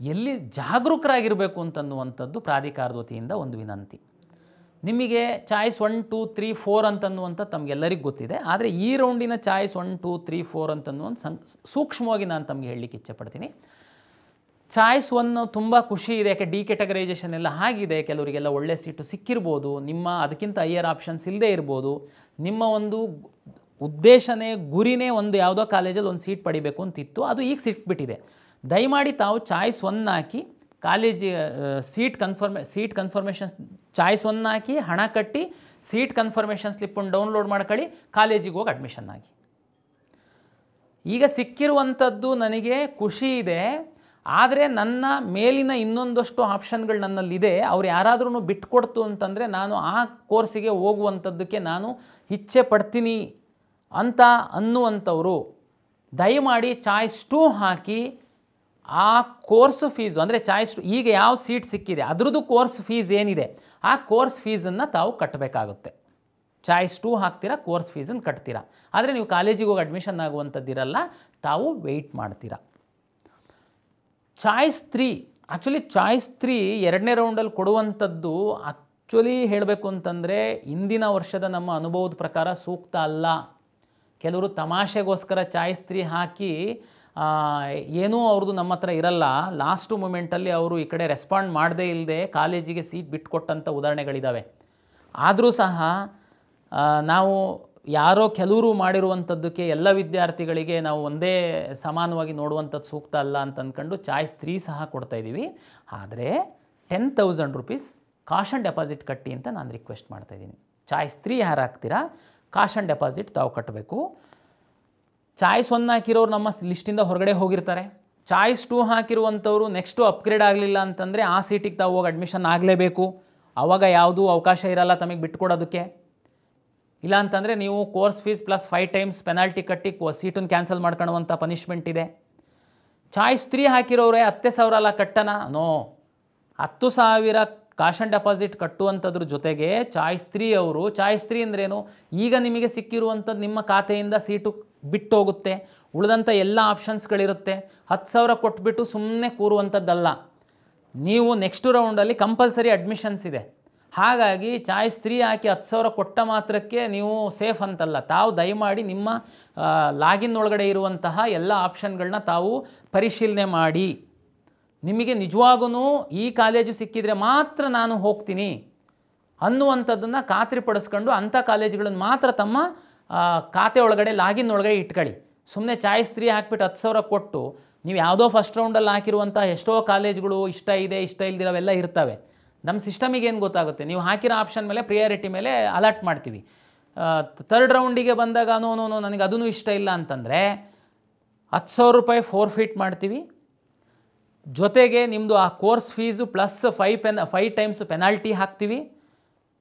A: ಎಲ್ಲಿ ಜಾಗರೂಕರಾಗಿರಬೇಕು ಅಂತನ್ನುವಂಥದ್ದು ಪ್ರಾಧಿಕಾರದ ವತಿಯಿಂದ ಒಂದು ವಿನಂತಿ. ನಿಮಗೆ ಚಾಯ್ಸ್ 1, 2, 3, 4 ಅಂತನ್ನುವಂಥ ತಮಗೆಲ್ಲರಿಗೂ ಗೊತ್ತಿದೆ. ಆದರೆ ಈ ರೌಂಡಿನ ಚಾಯ್ಸ್ 1, 2, 3, 4 ಅಂತನ್ನುವಂಥ ಸೂಕ್ಷ್ಮವಾಗಿ ನಾನು ತಮಗೆ ಹೇಳಲಿಕ್ಕೆ ಇಚ್ಛೆಪಡ್ತೀನಿ. ಚಾಯ್ಸ್ 1 ತುಂಬ ಖುಷಿ ಇದೆ, ಯಾಕೆ ಡಿ ಕ್ಯಾಟಗರೈಸೇಷನ್ ಎಲ್ಲ ಆಗಿದೆ, ಕೆಲವರಿಗೆಲ್ಲ ಒಳ್ಳೆ ಸೀಟು ಸಿಕ್ಕಿರ್ಬೋದು, ನಿಮ್ಮ ಅದಕ್ಕಿಂತ ಹೈಯರ್ ಆಪ್ಷನ್ಸ್ ಇಲ್ಲದೆ ಇರ್ಬೋದು. ನಿಮ್ಮ ಒಂದು ಉದ್ದೇಶನೇ ಗುರಿನೇ ಒಂದು ಯಾವುದೋ ಕಾಲೇಜಲ್ಲಿ ಒಂದು ಸೀಟ್ ಪಡಿಬೇಕು ಅಂತಿತ್ತು, ಅದು ಈಗ ಸಿಕ್ಬಿಟ್ಟಿದೆ. ದಯಮಾಡಿ ತಾವು ಚಾಯ್ಸ್ 1 ಹಾಕಿ ಕಾಲೇಜ್ ಸೀಟ್ ಕನ್ಫರ್ಮೇಷನ್ಸ್ ಚಾಯ್ಸ್ 1 ಹಾಕಿ ಹಣ ಕಟ್ಟಿ ಸೀಟ್ ಕನ್ಫರ್ಮೇಷನ್ ಸ್ಲಿಪ್ಪನ್ನು ಡೌನ್ಲೋಡ್ ಮಾಡ್ಕೊಳ್ಳಿ, ಕಾಲೇಜಿಗೆ ಹೋಗಿ ಅಡ್ಮಿಷನ್ ಆಗಿ. ಈಗ ಸಿಕ್ಕಿರುವಂಥದ್ದು ನನಗೆ ಖುಷಿ ಇದೆ, ಆದರೆ ನನ್ನ ಮೇಲಿನ ಇನ್ನೊಂದಷ್ಟು ಆಪ್ಷನ್ಗಳು ನನ್ನಲ್ಲಿದೆ, ಅವ್ರು ಯಾರಾದ್ರೂ ಬಿಟ್ಕೊಡ್ತು ಅಂತಂದರೆ ನಾನು ಆ ಕೋರ್ಸಿಗೆ ಹೋಗುವಂಥದ್ದಕ್ಕೆ ನಾನು ಇಚ್ಛೆ ಪಡ್ತೀನಿ ಅಂತ ಅನ್ನುವಂಥವರು ದಯಮಾಡಿ ಚಾಯ್ಸ್ 2 ಹಾಕಿ ಆ ಕೋರ್ಸು ಫೀಸು ಅಂದರೆ ಚಾಯ್ಸ್ 2 ಈಗ ಯಾವ ಸೀಟ್ ಸಿಕ್ಕಿದೆ ಅದರದ್ದು ಕೋರ್ಸ್ ಫೀಸ್ ಏನಿದೆ ಆ ಕೋರ್ಸ್ ಫೀಸನ್ನು ತಾವು ಕಟ್ಟಬೇಕಾಗುತ್ತೆ. ಚಾಯ್ಸ್ 2 ಹಾಕ್ತೀರಾ, ಕೋರ್ಸ್ ಫೀಸನ್ನು ಕಟ್ತೀರಾ. ಆದರೆ ನೀವು ಕಾಲೇಜಿಗೆ ಹೋಗಿ ಅಡ್ಮಿಷನ್ ಆಗುವಂಥದ್ದಿರಲ್ಲ, ತಾವು ವೆಯ್ಟ್ ಮಾಡ್ತೀರಾ. ಚಾಯ್ಸ್ 3 ಚಾಯ್ಸ್ 3 2ನೇ ರೌಂಡಲ್ಲಿ ಕೊಡುವಂಥದ್ದು ಹೇಳಬೇಕು ಅಂತಂದರೆ ಹಿಂದಿನ ವರ್ಷದ ನಮ್ಮ ಅನುಭವದ ಪ್ರಕಾರ ಸೂಕ್ತ ಅಲ್ಲ. ಕೆಲವರು ತಮಾಷೆಗೋಸ್ಕರ ಚಾಯ್ಸ್ 3 ಹಾಕಿ ಏನೂ ಅವ್ರದ್ದು ನಮ್ಮ ಹತ್ರ ಇರಲ್ಲ, ಲಾಸ್ಟು ಮೂಮೆಂಟಲ್ಲಿ ಅವರು ಈ ಕಡೆ ರೆಸ್ಪಾಂಡ್ ಮಾಡದೇ ಇಲ್ಲದೆ ಕಾಲೇಜಿಗೆ ಸೀಟ್ ಬಿಟ್ಕೊಟ್ಟಂಥ ಉದಾಹರಣೆಗಳಿದ್ದಾವೆ. ಆದರೂ ಸಹ ನಾವು ಯಾರೋ ಕೆಲವರು ಮಾಡಿರುವಂಥದ್ದಕ್ಕೆ ಎಲ್ಲ ವಿದ್ಯಾರ್ಥಿಗಳಿಗೆ ನಾವು ಒಂದೇ ಸಮಾನವಾಗಿ ನೋಡುವಂಥದ್ದು ಸೂಕ್ತ ಅಲ್ಲ ಅಂತ ಅಂದ್ಕೊಂಡು ಚಾಯ್ಸ್ 3 ಸಹ ಕೊಡ್ತಾಯಿದ್ದೀವಿ. ಆದರೆ 10,000 ರೂಪೀಸ್ ಕಾಶನ್ ಡೆಪಾಸಿಟ್ ಕಟ್ಟಿ ಅಂತ ನಾನು ರಿಕ್ವೆಸ್ಟ್ ಮಾಡ್ತಾಯಿದ್ದೀನಿ. ಚಾಯ್ಸ್ 3 ಯಾರು ಹಾಕ್ತೀರಾ ಕಾಶನ್ ಡೆಪಾಸಿಟ್ ತಾವು ಕಟ್ಟಬೇಕು. ಚಾಯ್ಸ್ 1 ಹಾಕಿರೋರು ನಮ್ಮ ಲಿಸ್ಟಿಂದ ಹೊರಗಡೆ ಹೋಗಿರ್ತಾರೆ. ಚಾಯ್ಸ್ 2 ಹಾಕಿರುವಂಥವ್ರು ನೆಕ್ಸ್ಟು ಅಪ್ಗ್ರೇಡ್ ಆಗಲಿಲ್ಲ ಅಂತಂದರೆ ಆ ಸೀಟಿಗೆ ತಾವು ಹೋಗಿ ಅಡ್ಮಿಷನ್ ಆಗಲೇಬೇಕು. ಆವಾಗ ಯಾವುದೂ ಅವಕಾಶ ಇರಲ್ಲ ತಮಗೆ ಬಿಟ್ಕೊಡೋದಕ್ಕೆ. ಇಲ್ಲ ಅಂತಂದರೆ ನೀವು course fees plus 5 times penalty ಕಟ್ಟಿ ಸೀಟನ್ನು ಕ್ಯಾನ್ಸಲ್ ಮಾಡ್ಕೊಳ್ಳುವಂಥ ಪನಿಷ್ಮೆಂಟ್ ಇದೆ. ಚಾಯ್ಸ್ 3 ಹಾಕಿರೋರೆ 10,000 ಅಲ್ಲ ಕಟ್ಟನ, ನೋ, 10,000 ಕಾಶನ್ ಡೆಪಾಸಿಟ್ ಕಟ್ಟುವಂಥದ್ರ ಜೊತೆಗೆ ಚಾಯ್ಸ್ 3 ಅವರು ಚಾಯ್ಸ್ 3 ಅಂದ್ರೇನು, ಈಗ ನಿಮಗೆ ಸಿಕ್ಕಿರುವಂಥದ್ದು ನಿಮ್ಮ ಖಾತೆಯಿಂದ ಸೀಟು ಬಿಟ್ಟು ಹೋಗುತ್ತೆ, ಉಳಿದಂಥ ಎಲ್ಲ ಆಪ್ಷನ್ಸ್ಗಳಿರುತ್ತೆ. 10,000 ಕೊಟ್ಬಿಟ್ಟು ಸುಮ್ಮನೆ ಕೂರುವಂಥದ್ದಲ್ಲ, ನೀವು ನೆಕ್ಸ್ಟ್ ರೌಂಡಲ್ಲಿ ಕಂಪಲ್ಸರಿ ಅಡ್ಮಿಷನ್ಸ್ ಇದೆ. ಹಾಗಾಗಿ ಚಾಯ್ಸ್ 3 ಹಾಕಿ 10,000 ಕೊಟ್ಟ ಮಾತ್ರಕ್ಕೆ ನೀವು ಸೇಫ್ ಅಂತಲ್ಲ. ತಾವು ದಯಮಾಡಿ ನಿಮ್ಮ ಲಾಗಿನ್ ಒಳಗಡೆ ಇರುವಂತಹ ಎಲ್ಲ ಆಪ್ಷನ್ಗಳನ್ನ ತಾವು ಪರಿಶೀಲನೆ ಮಾಡಿ. ನಿಮಗೆ ನಿಜವಾಗೂ ಈ ಕಾಲೇಜು ಸಿಕ್ಕಿದರೆ ಮಾತ್ರ ನಾನು ಹೋಗ್ತೀನಿ ಅನ್ನುವಂಥದ್ದನ್ನು ಖಾತ್ರಿಪಡಿಸ್ಕೊಂಡು ಅಂಥ ಕಾಲೇಜುಗಳನ್ನು ಮಾತ್ರ ತಮ್ಮ ಖಾತೆ ಒಳಗಡೆ ಲಾಗಿನ್ ಒಳಗಡೆ ಇಟ್ಕೊಳ್ಳಿ. ಸುಮ್ಮನೆ ಚಾಯ್ಸ್ 3 ಹಾಕ್ಬಿಟ್ಟು 10,000 ಕೊಟ್ಟು ನೀವು ಯಾವುದೋ ಫಸ್ಟ್ ರೌಂಡಲ್ಲಿ ಹಾಕಿರುವಂಥ ಎಷ್ಟೋ ಕಾಲೇಜ್ಗಳು ಇಷ್ಟ ಇದೆ ಇಷ್ಟ ಇಲ್ದಿರೋವೆಲ್ಲ ಇರ್ತವೆ. ನಮ್ಮ ಸಿಸ್ಟಮಿಗೆ ಏನು ಗೊತ್ತಾಗುತ್ತೆ, ನೀವು ಹಾಕಿರೋ ಆಪ್ಷನ್ ಮೇಲೆ ಪ್ರಿಯಾರಿಟಿ ಮೇಲೆ ಅಲರ್ಟ್ ಮಾಡ್ತೀವಿ. 3rd ರೌಂಡಿಗೆ ಬಂದಾಗ ನೋ ನನಗೆ ಅದೂ ಇಷ್ಟ ಇಲ್ಲ ಅಂತಂದರೆ 10,000 ರೂಪಾಯಿ ಫೋರ್ಫಿಟ್ ಮಾಡ್ತೀವಿ. ಜೊತೆಗೆ ನಿಮ್ಮದು ಆ course fees plus 5 times penalty ಹಾಕ್ತೀವಿ.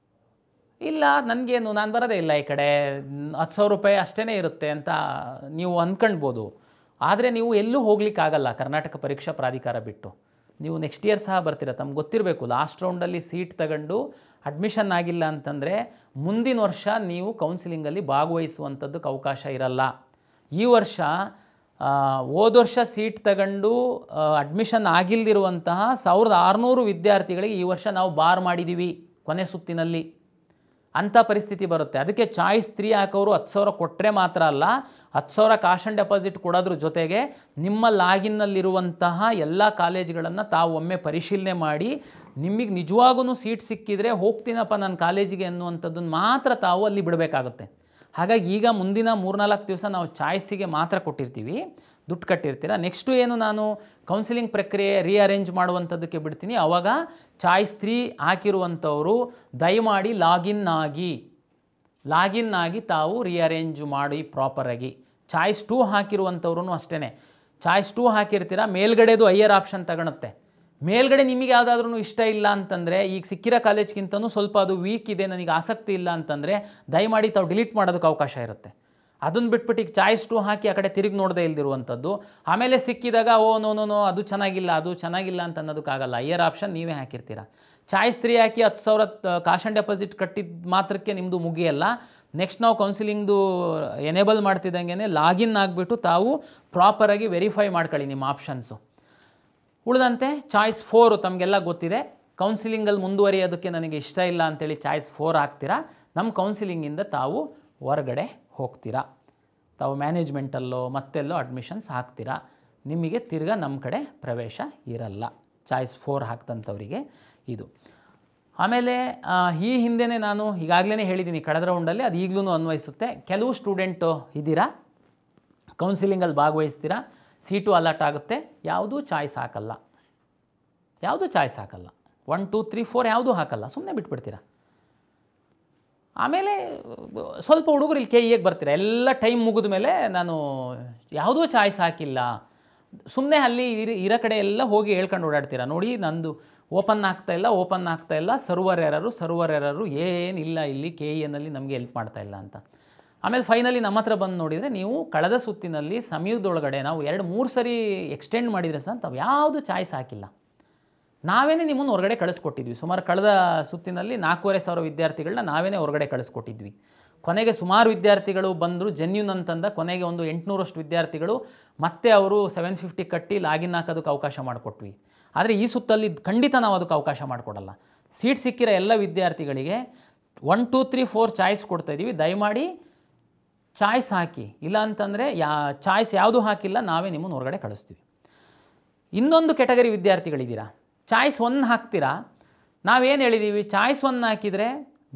A: ಇಲ್ಲ ನನಗೇನು ನಾನು ಬರೋದೇ ಇಲ್ಲ ಈ ಕಡೆ 10,000 ರೂಪಾಯಿ ಅಷ್ಟೇ ಇರುತ್ತೆ ಅಂತ ನೀವು ಅಂದ್ಕೊಳ್ಬೋದು. ಆದರೆ ನೀವು ಎಲ್ಲೂ ಹೋಗ್ಲಿಕ್ಕಾಗಲ್ಲ ಕರ್ನಾಟಕ ಪರೀಕ್ಷಾ ಪ್ರಾಧಿಕಾರ ಬಿಟ್ಟು. ನೀವು ನೆಕ್ಸ್ಟ್ ಇಯರ್ ಸಹ ಬರ್ತೀರ, ತಮ್ಗೆ ಗೊತ್ತಿರಬೇಕು. ಲಾಸ್ಟ್ ರೌಂಡಲ್ಲಿ ಸೀಟ್ ತಗೊಂಡು ಅಡ್ಮಿಷನ್ ಆಗಿಲ್ಲ ಅಂತಂದರೆ ಮುಂದಿನ ವರ್ಷ ನೀವು ಕೌನ್ಸಿಲಿಂಗಲ್ಲಿ ಭಾಗವಹಿಸುವಂಥದ್ದಕ್ಕೆ ಅವಕಾಶ ಇರಲ್ಲ. ಈ ವರ್ಷ ಹೋದ ವರ್ಷ ಸೀಟ್ ತಗೊಂಡು ಅಡ್ಮಿಷನ್ ಆಗಿಲ್ದಿರುವಂತಹ 1,600 ವಿದ್ಯಾರ್ಥಿಗಳಿಗೆ ಈ ವರ್ಷ ನಾವು ಬಾರ್ ಮಾಡಿದ್ದೀವಿ ಕೊನೆ ಸುತ್ತಿನಲ್ಲಿ. ಅಂಥ ಪರಿಸ್ಥಿತಿ ಬರುತ್ತೆ. ಅದಕ್ಕೆ ಚಾಯ್ಸ್ 3 ಹಾಕೋರು 10,000 ಕೊಟ್ಟರೆ ಮಾತ್ರ ಅಲ್ಲ, 10,000 ಕಾಶನ್ ಡೆಪಾಸಿಟ್ ಕೊಡೋದ್ರ ಜೊತೆಗೆ ನಿಮ್ಮ ಲಾಗಿನ್ನಲ್ಲಿರುವಂತಹ ಎಲ್ಲ ಕಾಲೇಜುಗಳನ್ನು ತಾವು ಒಮ್ಮೆ ಪರಿಶೀಲನೆ ಮಾಡಿ ನಿಮಗೆ ನಿಜವಾಗೂ ಸೀಟ್ ಸಿಕ್ಕಿದರೆ ಹೋಗ್ತೀನಪ್ಪ ನನ್ನ ಕಾಲೇಜಿಗೆ ಅನ್ನುವಂಥದ್ದನ್ನು ಮಾತ್ರ ತಾವು ಅಲ್ಲಿ ಬಿಡಬೇಕಾಗುತ್ತೆ. ಹಾಗಾಗಿ ಈಗ ಮುಂದಿನ 3-4 ದಿವಸ ನಾವು ಚಾಯ್ಸಿಗೆ ಮಾತ್ರ ಕೊಟ್ಟಿರ್ತೀವಿ, ದುಡ್ಡು ಕಟ್ಟಿರ್ತೀರ. ನೆಕ್ಸ್ಟು ಏನು ನಾನು ಕೌನ್ಸಿಲಿಂಗ್ ಪ್ರಕ್ರಿಯೆ ರೀಅರೇಂಜ್ ಮಾಡುವಂಥದ್ದಕ್ಕೆ ಬಿಡ್ತೀನಿ. ಆವಾಗ ಚಾಯ್ಸ್ 3 ಹಾಕಿರುವಂಥವರು ದಯಮಾಡಿ ಲಾಗಿನ್ ಆಗಿ ತಾವು ರೀಅರೇಂಜ್ ಮಾಡಿ ಪ್ರಾಪರಾಗಿ. ಚಾಯ್ಸ್ 2 ಹಾಕಿರುವಂಥವ್ರು ಅಷ್ಟೇ, ಚಾಯ್ಸ್ 2 ಹಾಕಿರ್ತೀರ, ಮೇಲ್ಗಡೆದು ಹೈಯರ್ ಆಪ್ಷನ್ ತಗೊಳುತ್ತೆ. ಮೇಲ್ಗಡೆ ನಿಮಗೆ ಯಾವುದಾದ್ರೂ ಇಷ್ಟ ಇಲ್ಲ ಅಂತಂದರೆ, ಈಗ ಸಿಕ್ಕಿರೋ ಕಾಲೇಜ್ಗಿಂತನೂ ಸ್ವಲ್ಪ ಅದು ವೀಕ್ ಇದೆ, ನನಗೆ ಆಸಕ್ತಿ ಇಲ್ಲ ಅಂತಂದರೆ ದಯಮಾಡಿ ತಾವು ಡಿಲೀಟ್ ಮಾಡೋದಕ್ಕೆ ಅವಕಾಶ ಇರುತ್ತೆ. ಅದನ್ನು ಬಿಟ್ಬಿಟ್ಟು ಈಗ ಚಾಯ್ಸ್ 2 ಹಾಕಿ ಆ ಕಡೆ ತಿರುಗಿ ನೋಡದೇ ಇಲ್ದಿರುವಂಥದ್ದು. ಆಮೇಲೆ ಸಿಕ್ಕಿದಾಗ ಓ ನೋ ನೋ ನೋ ಅದು ಚೆನ್ನಾಗಿಲ್ಲ ಅಂತ ಅನ್ನೋದಕ್ಕಾಗಲ್ಲ. ಹೈಯರ್ ಆಪ್ಷನ್ ನೀವೇ ಹಾಕಿರ್ತೀರ. ಚಾಯ್ಸ್ 3 ಹಾಕಿ 10,000 ಕಾಶ್ ಆ್ಯಂಡ್ ಡೆಪಾಸಿಟ್ ಕಟ್ಟಿದ ಮಾತ್ರಕ್ಕೆ ನಿಮ್ಮದು ಮುಗಿಯಲ್ಲ. ನೆಕ್ಸ್ಟ್ ನಾವು ಕೌನ್ಸಿಲಿಂಗ್ದು ಎನೇಬಲ್ ಮಾಡ್ತಿದ್ದಂಗೆ ಲಾಗಿನ್ ಆಗಿಬಿಟ್ಟು ತಾವು ಪ್ರಾಪರಾಗಿ ವೆರಿಫೈ ಮಾಡ್ಕೊಳ್ಳಿ ನಿಮ್ಮ ಆಪ್ಷನ್ಸು. ಉಳಿದಂತೆ ಚಾಯ್ಸ್ 4 ತಮಗೆಲ್ಲ ಗೊತ್ತಿದೆ. ಕೌನ್ಸಿಲಿಂಗಲ್ಲಿ ಮುಂದುವರಿಯೋದಕ್ಕೆ ನನಗೆ ಇಷ್ಟ ಇಲ್ಲ ಅಂತೇಳಿ ಚಾಯ್ಸ್ 4 ಹಾಕ್ತೀರಾ. ನಮ್ಮ ಕೌನ್ಸಿಲಿಂಗಿಂದ ತಾವು ಹೊರಗಡೆ ಹೋಗ್ತೀರಾ. ತಾವು ಮ್ಯಾನೇಜ್ಮೆಂಟಲ್ಲೋ ಮತ್ತೆಲ್ಲೋ ಅಡ್ಮಿಷನ್ಸ್ ಹಾಕ್ತೀರಾ. ನಿಮಗೆ ತಿರ್ಗಾ ನಮ್ಮ ಕಡೆ ಪ್ರವೇಶ ಇರಲ್ಲ. ಚಾಯ್ಸ್ 4 ಹಾಕ್ತಂಥವರಿಗೆ ಇದು. ಆಮೇಲೆ ಈ ಹಿಂದೆಯೇ ನಾನು ಈಗಾಗಲೇ ಹೇಳಿದ್ದೀನಿ ಕಳೆದ ರೌಂಡಲ್ಲಿ, ಅದು ಈಗಲೂ ಅನ್ವಯಿಸುತ್ತೆ. ಕೆಲವು ಸ್ಟೂಡೆಂಟು ಇದ್ದೀರಾ, ಕೌನ್ಸಿಲಿಂಗಲ್ಲಿ ಭಾಗವಹಿಸ್ತೀರಾ, ಸೀಟು ಅಲಾಟ್ ಆಗುತ್ತೆ, ಯಾವುದೂ ಚಾಯ್ಸ್ ಹಾಕಲ್ಲ. 1 2 3 4 ಯಾವುದೂ ಹಾಕಲ್ಲ, ಸುಮ್ಮನೆ ಬಿಟ್ಬಿಡ್ತೀರಾ. ಆಮೇಲೆ ಸ್ವಲ್ಪ ಹುಡುಗರು ಇಲ್ಲಿ KEಗೆ ಬರ್ತೀರಾ. ಎಲ್ಲ ಟೈಮ್ ಮುಗಿದ ಮೇಲೆ ನಾನು ಯಾವುದೂ ಚಾಯ್ಸ್ ಹಾಕಿಲ್ಲ, ಸುಮ್ಮನೆ ಅಲ್ಲಿ ಇರೋ ಕಡೆ ಎಲ್ಲ ಹೋಗಿ ಹೇಳ್ಕೊಂಡು ಓಡಾಡ್ತೀರಾ. ನೋಡಿ ನಂದು ಓಪನ್ ಆಗ್ತಾ ಇಲ್ಲ, ಸರ್ವರ್ ಎರರು ಏನಿಲ್ಲ, ಇಲ್ಲಿ KEನಲ್ಲಿ ನಮಗೆ ಹೆಲ್ಪ್ ಮಾಡ್ತಾ ಇಲ್ಲ ಅಂತ. ಆಮೇಲೆ ಫೈನಲಿ ನಮ್ಮ ಹತ್ರ ಬಂದು ನೋಡಿದರೆ ನೀವು ಕಳೆದ ಸುತ್ತಿನಲ್ಲಿ ಸಮಯದೊಳಗಡೆ ನಾವು 2-3 ಸರಿ ಎಕ್ಸ್ಟೆಂಡ್ ಮಾಡಿದರೆ ಸಹ ತಾವು ಯಾವುದು ಚಾಯ್ಸ್ ಹಾಕಿಲ್ಲ. ನಾವೇನೇ ನಿಮ್ಮನ್ನು ಹೊರಗಡೆ ಕಳಿಸ್ಕೊಟ್ಟಿದ್ವಿ. ಸುಮಾರು ಕಳೆದ ಸುತ್ತಿನಲ್ಲಿ 4,500 ವಿದ್ಯಾರ್ಥಿಗಳನ್ನ ನಾವೇನೇ ಹೊರಗಡೆ ಕಳಿಸ್ಕೊಟ್ಟಿದ್ವಿ. ಕೊನೆಗೆ ಸುಮಾರು ವಿದ್ಯಾರ್ಥಿಗಳು ಬಂದರು, ಜೆನ್ಯೂನ್ ಅಂತಂದ. ಕೊನೆಗೆ ಒಂದು 800ರಷ್ಟು ವಿದ್ಯಾರ್ಥಿಗಳು ಮತ್ತೆ ಅವರು 750 ಕಟ್ಟಿ ಲಾಗಿನ್ ಹಾಕೋದಕ್ಕೆ ಅವಕಾಶ ಮಾಡಿಕೊಟ್ವಿ. ಆದರೆ ಈ ಸುತ್ತಲ್ಲಿ ಖಂಡಿತ ನಾವು ಅದಕ್ಕೆ ಅವಕಾಶ ಮಾಡಿಕೊಡಲ್ಲ. ಸೀಟ್ ಸಿಕ್ಕಿರೋ ಎಲ್ಲ ವಿದ್ಯಾರ್ಥಿಗಳಿಗೆ 1 2 3 4 ಚಾಯ್ಸ್ ಕೊಡ್ತಾಯಿದ್ದೀವಿ. ದಯಮಾಡಿ ಚಾಯ್ಸ್ ಹಾಕಿ, ಇಲ್ಲ ಅಂತಂದರೆ ಚಾಯ್ಸ್ ಯಾವುದು ಹಾಕಿಲ್ಲ ನಾವೇ ನಿಮ್ಮನ್ನು ಹೊರಗಡೆ ಕಳಿಸ್ತೀವಿ. ಇನ್ನೊಂದು ಕೆಟಗರಿ ವಿದ್ಯಾರ್ಥಿಗಳಿದ್ದೀರಾ, ಚಾಯ್ಸ್ 1 ಹಾಕ್ತೀರಾ. ನಾವೇನು ಹೇಳಿದ್ದೀವಿ, ಚಾಯ್ಸ್ 1 ಹಾಕಿದರೆ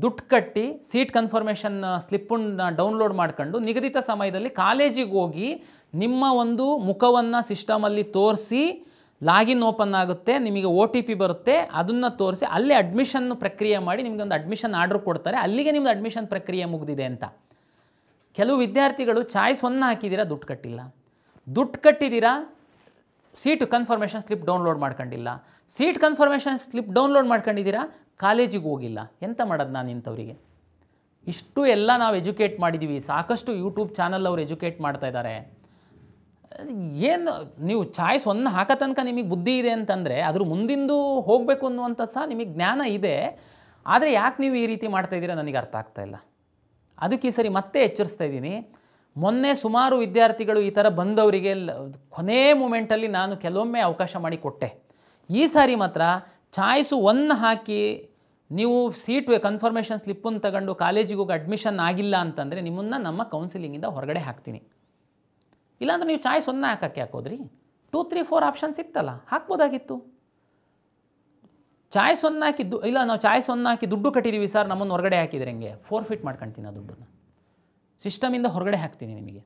A: ದುಡ್ಡು ಕಟ್ಟಿ ಸೀಟ್ ಕನ್ಫರ್ಮೇಷನ್ ಸ್ಲಿಪ್ಪನ್ನು ಡೌನ್ಲೋಡ್ ಮಾಡ್ಕೊಂಡು ನಿಗದಿತ ಸಮಯದಲ್ಲಿ ಕಾಲೇಜಿಗೆ ಹೋಗಿ ನಿಮ್ಮ ಒಂದು ಮುಖವನ್ನು ಸಿಸ್ಟಮಲ್ಲಿ ತೋರಿಸಿ ಲಾಗಿನ್ ಓಪನ್ ಆಗುತ್ತೆ, ನಿಮಗೆ OTP ಬರುತ್ತೆ, ಅದನ್ನು ತೋರಿಸಿ ಅಲ್ಲೇ ಅಡ್ಮಿಷನ್ ಪ್ರಕ್ರಿಯೆ ಮಾಡಿ ನಿಮಗೆ ಒಂದು ಅಡ್ಮಿಷನ್ ಆರ್ಡ್ರ್ ಕೊಡ್ತಾರೆ. ಅಲ್ಲಿಗೆ ನಿಮ್ಮದು ಅಡ್ಮಿಷನ್ ಪ್ರಕ್ರಿಯೆ ಮುಗಿದಿದೆ ಅಂತ. ಕೆಲವು ವಿದ್ಯಾರ್ಥಿಗಳು ಚಾಯ್ಸ್ 1 ಹಾಕಿದ್ದೀರಾ, ದುಡ್ಡು ಕಟ್ಟಿದ್ದೀರಾ, ಸೀಟ್ ಕನ್ಫರ್ಮೇಷನ್ ಸ್ಲಿಪ್ ಡೌನ್ಲೋಡ್ ಮಾಡ್ಕೊಂಡಿಲ್ಲ, ಸೀಟ್ ಕನ್ಫರ್ಮೇಷನ್ ಸ್ಲಿಪ್ ಡೌನ್ಲೋಡ್ ಮಾಡ್ಕೊಂಡಿದ್ದೀರಾ, ಕಾಲೇಜಿಗೆ ಹೋಗಿಲ್ಲ. ಎಂತ ಮಾಡೋದು ನಾನು ಇಂಥವರಿಗೆ? ಇಷ್ಟು ಎಲ್ಲ ನಾವು ಎಜುಕೇಟ್ ಮಾಡಿದ್ದೀವಿ. ಸಾಕಷ್ಟು ಯೂಟ್ಯೂಬ್ ಚಾನಲ್ ಅವರು ಎಜುಕೇಟ್ ಮಾಡ್ತಾ ಇದ್ದಾರೆ. ಏನು ನೀವು ಚಾಯ್ಸ್ 1 ಹಾಕೋ ತನಕ ನಿಮಗೆ ಬುದ್ಧಿ ಇದೆ ಅಂತಂದರೆ ಅದ್ರ ಮುಂದಿಂದು ಹೋಗಬೇಕು ಅನ್ನುವಂಥ ಸಹ ನಿಮಗೆ ಜ್ಞಾನ ಇದೆ. ಆದರೆ ಯಾಕೆ ನೀವು ಈ ರೀತಿ ಮಾಡ್ತಾಯಿದ್ದೀರಾ ನನಗೆ ಅರ್ಥ ಆಗ್ತಾಯಿಲ್ಲ. ಅದಕ್ಕೆ ಈ ಸರಿ ಮತ್ತೆ ಎಚ್ಚರಿಸ್ತಾ ಇದ್ದೀನಿ. ಮೊನ್ನೆ ಸುಮಾರು ವಿದ್ಯಾರ್ಥಿಗಳು ಈ ಥರ ಬಂದವರಿಗೆ ಕೊನೆ ಮೂಮೆಂಟಲ್ಲಿ ನಾನು ಕೆಲವೊಮ್ಮೆ ಅವಕಾಶ ಮಾಡಿ ಕೊಟ್ಟೆ. ಈ ಸಾರಿ ಮಾತ್ರ ಚಾಯ್ಸು 1 ಹಾಕಿ ನೀವು ಸೀಟ್ ಕನ್ಫರ್ಮೇಷನ್ ಸ್ಲಿಪ್ಪನ್ನು ತಗೊಂಡು ಕಾಲೇಜಿಗೆ ಹೋಗಿ ಅಡ್ಮಿಷನ್ ಆಗಿಲ್ಲ ಅಂತಂದರೆ ನಿಮ್ಮನ್ನು ನಮ್ಮ ಕೌನ್ಸಿಲಿಂಗಿಂದ ಹೊರಗಡೆ ಹಾಕ್ತೀನಿ. ಇಲ್ಲಾಂದ್ರೆ ನೀವು ಚಾಯ್ಸ್ 1 ಹಾಕೋಕ್ಕೆ ಹಾಕೋದ್ರಿ. 2 3 4 ಆಪ್ಷನ್ಸ್ ಇತ್ತಲ್ಲ, ಹಾಕ್ಬೋದಾಗಿತ್ತು. ಚಾಯ್ಸ್ 1 ಹಾಕಿದ್ದು ಇಲ್ಲ, ನಾವು ಚಾಯ್ಸ್ 1 ಹಾಕಿ ದುಡ್ಡು ಕಟ್ಟಿದ್ದೀವಿ ಸರ್, ನಮ್ಮನ್ನು ಹೊರಗಡೆ ಹಾಕಿದ್ರೆ ಹೆಂಗೆ? ಫೋರ್ಫಿಟ್ ಮಾಡ್ಕೊಳ್ತೀನಿ ಆ ದುಡ್ಡನ್ನು, ಸಿಸ್ಟಮಿಂದ ಹೊರಗಡೆ ಹಾಕ್ತೀನಿ.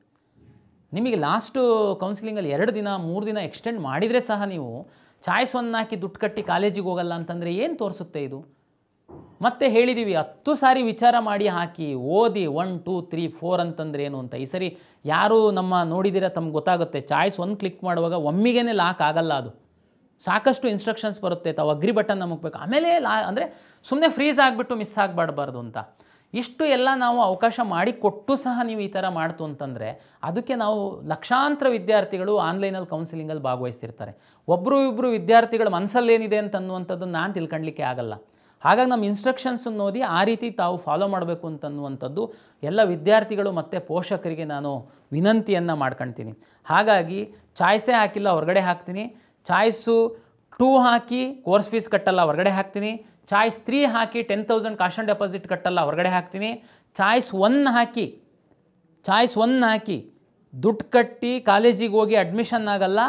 A: ನಿಮಗೆ ಲಾಸ್ಟು ಕೌನ್ಸಿಲಿಂಗಲ್ಲಿ 2 ದಿನ 3 ದಿನ ಎಕ್ಸ್ಟೆಂಡ್ ಮಾಡಿದರೆ ಸಹ ನೀವು ಚಾಯ್ಸ್ 1 ಹಾಕಿ ದುಡ್ಡು ಕಟ್ಟಿ ಕಾಲೇಜಿಗೆ ಹೋಗಲ್ಲ ಅಂತಂದರೆ ಏನು ತೋರಿಸುತ್ತೆ ಇದು? ಮತ್ತೆ ಹೇಳಿದ್ದೀವಿ 10 ಸಾರಿ ವಿಚಾರ ಮಾಡಿ ಹಾಕಿ, ಓದಿ 1 2 3 4 ಅಂತಂದ್ರೆ ಏನು ಅಂತ. ಈ ಸರಿ ಯಾರು ನಮ್ಮ ನೋಡಿದ್ದೀರಾ ತಮ್ಗೆ ಗೊತ್ತಾಗುತ್ತೆ. ಚಾಯ್ಸ್ 1 ಕ್ಲಿಕ್ ಮಾಡುವಾಗ ಒಮ್ಮಿಗೆ ಲಾಕ್ ಆಗಲ್ಲ, ಅದು ಸಾಕಷ್ಟು ಇನ್ಸ್ಟ್ರಕ್ಷನ್ಸ್ ಬರುತ್ತೆ. ತಾವು ಅಗ್ರಿ ಬಟನ್ ಮುಗ್ಬೇಕು, ಆಮೇಲೆ ಅಂದರೆ ಸುಮ್ಮನೆ ಫ್ರೀಸ್ ಆಗಿಬಿಟ್ಟು ಮಿಸ್ ಆಗಬಾರ್ದು ಅಂತ. ಇಷ್ಟು ಎಲ್ಲ ನಾವು ಅವಕಾಶ ಮಾಡಿ ಕೊಟ್ಟು ಸಹ ನೀವು ಈ ಥರ ಮಾಡ್ತು ಅಂತಂದರೆ ಅದಕ್ಕೆ ನಾವು ಲಕ್ಷಾಂತರ ವಿದ್ಯಾರ್ಥಿಗಳು ಆನ್ಲೈನಲ್ಲಿ ಕೌನ್ಸಿಲಿಂಗಲ್ಲಿ ಭಾಗವಹಿಸ್ತಿರ್ತಾರೆ. ಒಬ್ಬರು ಇಬ್ಬರು ವಿದ್ಯಾರ್ಥಿಗಳ ಮನಸ್ಸಲ್ಲೇನಿದೆ ಅಂತ ಅನ್ನುವಂಥದ್ದನ್ನು ನಾನು ತಿಳ್ಕೊಳ್ಳಿಕ್ಕೆ ಆಗಲ್ಲ. ಹಾಗಾಗಿ ನಮ್ಮ ಇನ್ಸ್ಟ್ರಕ್ಷನ್ಸನ್ನು ಓದಿ ಆ ರೀತಿ ತಾವು ಫಾಲೋ ಮಾಡಬೇಕು ಅಂತನ್ನುವಂಥದ್ದು ಎಲ್ಲ ವಿದ್ಯಾರ್ಥಿಗಳು ಮತ್ತು ಪೋಷಕರಿಗೆ ನಾನು ವಿನಂತಿಯನ್ನು ಮಾಡ್ಕೊಳ್ತೀನಿ. ಹಾಗಾಗಿ ಚಾಯ್ಸೇ ಹಾಕಿಲ್ಲ, ಹೊರಗಡೆ ಹಾಕ್ತೀನಿ. ಚಾಯ್ಸು 2 ಹಾಕಿ ಕೋರ್ಸ್ ಫೀಸ್ ಕಟ್ಟಲ್ಲ, ಹೊರಗಡೆ ಹಾಕ್ತೀನಿ. ಚಾಯ್ಸ್ 3 ಹಾಕಿ 10,000 ಕಾಶ್ ಆ್ಯಂಡ್ ಡೆಪಾಸಿಟ್ ಕಟ್ಟಲ್ಲ, ಹೊರಗಡೆ ಹಾಕ್ತೀನಿ. ಚಾಯ್ಸ್ 1 ಹಾಕಿ ದುಡ್ಡು ಕಟ್ಟಿ ಕಾಲೇಜಿಗೆ ಹೋಗಿ ಅಡ್ಮಿಷನ್ ಆಗಲ್ಲ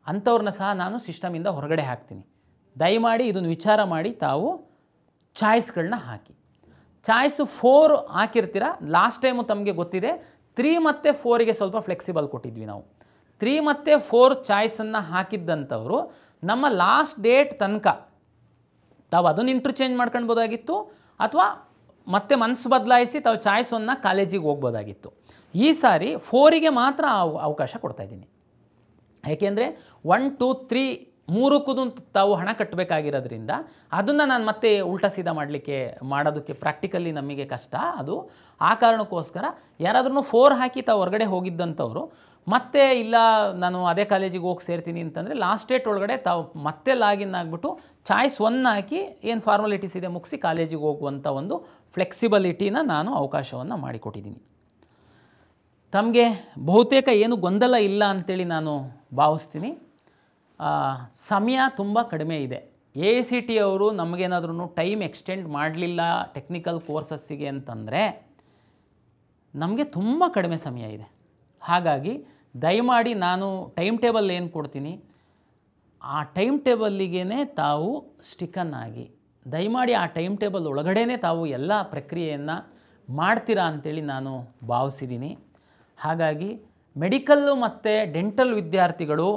A: ಅಂಥವ್ರನ್ನ ಸಹ ನಾನು ಸಿಸ್ಟಮಿಂದ ಹೊರಗಡೆ ಹಾಕ್ತೀನಿ. ದಯಮಾಡಿ ಇದನ್ನು ವಿಚಾರ ಮಾಡಿ ತಾವು ಚಾಯ್ಸ್ಗಳನ್ನ ಹಾಕಿ. ಚಾಯ್ಸು 4 ಹಾಕಿರ್ತೀರ. ಲಾಸ್ಟ್ ಟೈಮು ತಮಗೆ ಗೊತ್ತಿದೆ 3 ಮತ್ತು 4ಗೆ ಸ್ವಲ್ಪ ಫ್ಲೆಕ್ಸಿಬಲ್ ಕೊಟ್ಟಿದ್ವಿ ನಾವು. 3 ಮತ್ತು 4 ಚಾಯ್ಸನ್ನು ಹಾಕಿದ್ದಂಥವರು ನಮ್ಮ ಲಾಸ್ಟ್ ಡೇಟ್ ತನಕ ತಾವು ಅದನ್ನು ಇಂಟರ್ಚೇಂಜ್ ಮಾಡ್ಕೊಳ್ಬೋದಾಗಿತ್ತು, ಅಥವಾ ಮತ್ತೆ ಮನಸ್ಸು ಬದಲಾಯಿಸಿ ತಾವು ಚಾಯ್ಸ್ 1 ಕಾಲೇಜಿಗೆ ಹೋಗ್ಬೋದಾಗಿತ್ತು. ಈ ಸಾರಿ 4ಗೆ ಮಾತ್ರ ಅವಕಾಶ ಕೊಡ್ತಾಯಿದ್ದೀನಿ. ಏಕೆಂದರೆ 1 2 3 ಮೂರಕ್ಕೂ ತಾವು ಹಣ ಕಟ್ಟಬೇಕಾಗಿರೋದ್ರಿಂದ ಅದನ್ನು ನಾನು ಮತ್ತೆ ಉಲ್ಟಾ ಸೀದಾ ಮಾಡೋದಕ್ಕೆ ಪ್ರಾಕ್ಟಿಕಲಿ ನಮಗೆ ಕಷ್ಟ. ಅದು ಆ ಕಾರಣಕ್ಕೋಸ್ಕರ ಯಾರಾದ್ರೂ 4 ಹಾಕಿ ತಾವು ಹೊರಗಡೆ ಹೋಗಿದ್ದಂಥವ್ರು ಮತ್ತೆ ಇಲ್ಲ ನಾನು ಅದೇ ಕಾಲೇಜಿಗೆ ಹೋಗಿ ಸೇರ್ತೀನಿ ಅಂತಂದರೆ ಲಾಸ್ಟ್ ಡೇಟ್ ಒಳಗಡೆ ತಾವು ಮತ್ತೆ ಲಾಗಿನ್ ಆಗಿಬಿಟ್ಟು ಚಾಯ್ಸ್ 1 ಹಾಕಿ ಏನು ಫಾರ್ಮಾಲಿಟೀಸ್ ಇದೆ ಮುಗಿಸಿ ಕಾಲೇಜಿಗೆ ಹೋಗುವಂಥ ಒಂದು ಫ್ಲೆಕ್ಸಿಬಿಲಿಟಿನ ನಾನು ಅವಕಾಶವನ್ನು ಮಾಡಿಕೊಟ್ಟಿದ್ದೀನಿ. ತಮಗೆ ಬಹುತೇಕ ಏನು ಗೊಂದಲ ಇಲ್ಲ ಅಂಥೇಳಿ ನಾನು ಭಾವಿಸ್ತೀನಿ. ಸಮಯ ತುಂಬ ಕಡಿಮೆ ಇದೆ. AICTE ಅವರು ನಮಗೇನಾದ್ರೂ ಟೈಮ್ ಎಕ್ಸ್ಟೆಂಡ್ ಮಾಡಲಿಲ್ಲ ಟೆಕ್ನಿಕಲ್ ಕೋರ್ಸಸ್ಸಿಗೆ ಅಂತಂದರೆ ನಮಗೆ ತುಂಬ ಕಡಿಮೆ ಸಮಯ ಇದೆ. ಹಾಗಾಗಿ ದಯಮಾಡಿ ನಾನು ಟೈಮ್ ಟೇಬಲ್ ಏನು ಕೊಡ್ತೀನಿ ಆ ಟೈಮ್ ಟೇಬಲ್ಲಿಗೇ ತಾವು ಸ್ಟಿಕನ್ ಆಗಿ ದಯಮಾಡಿ ಆ ಟೈಮ್ ಟೇಬಲ್ ಒಳಗಡೆನೇ ತಾವು ಎಲ್ಲ ಪ್ರಕ್ರಿಯೆಯನ್ನು ಮಾಡ್ತೀರಾ ಅಂಥೇಳಿ ನಾನು ಭಾವಿಸಿದ್ದೀನಿ. ಹಾಗಾಗಿ ಮೆಡಿಕಲ್ಲು ಮತ್ತು ಡೆಂಟಲ್ ವಿದ್ಯಾರ್ಥಿಗಳು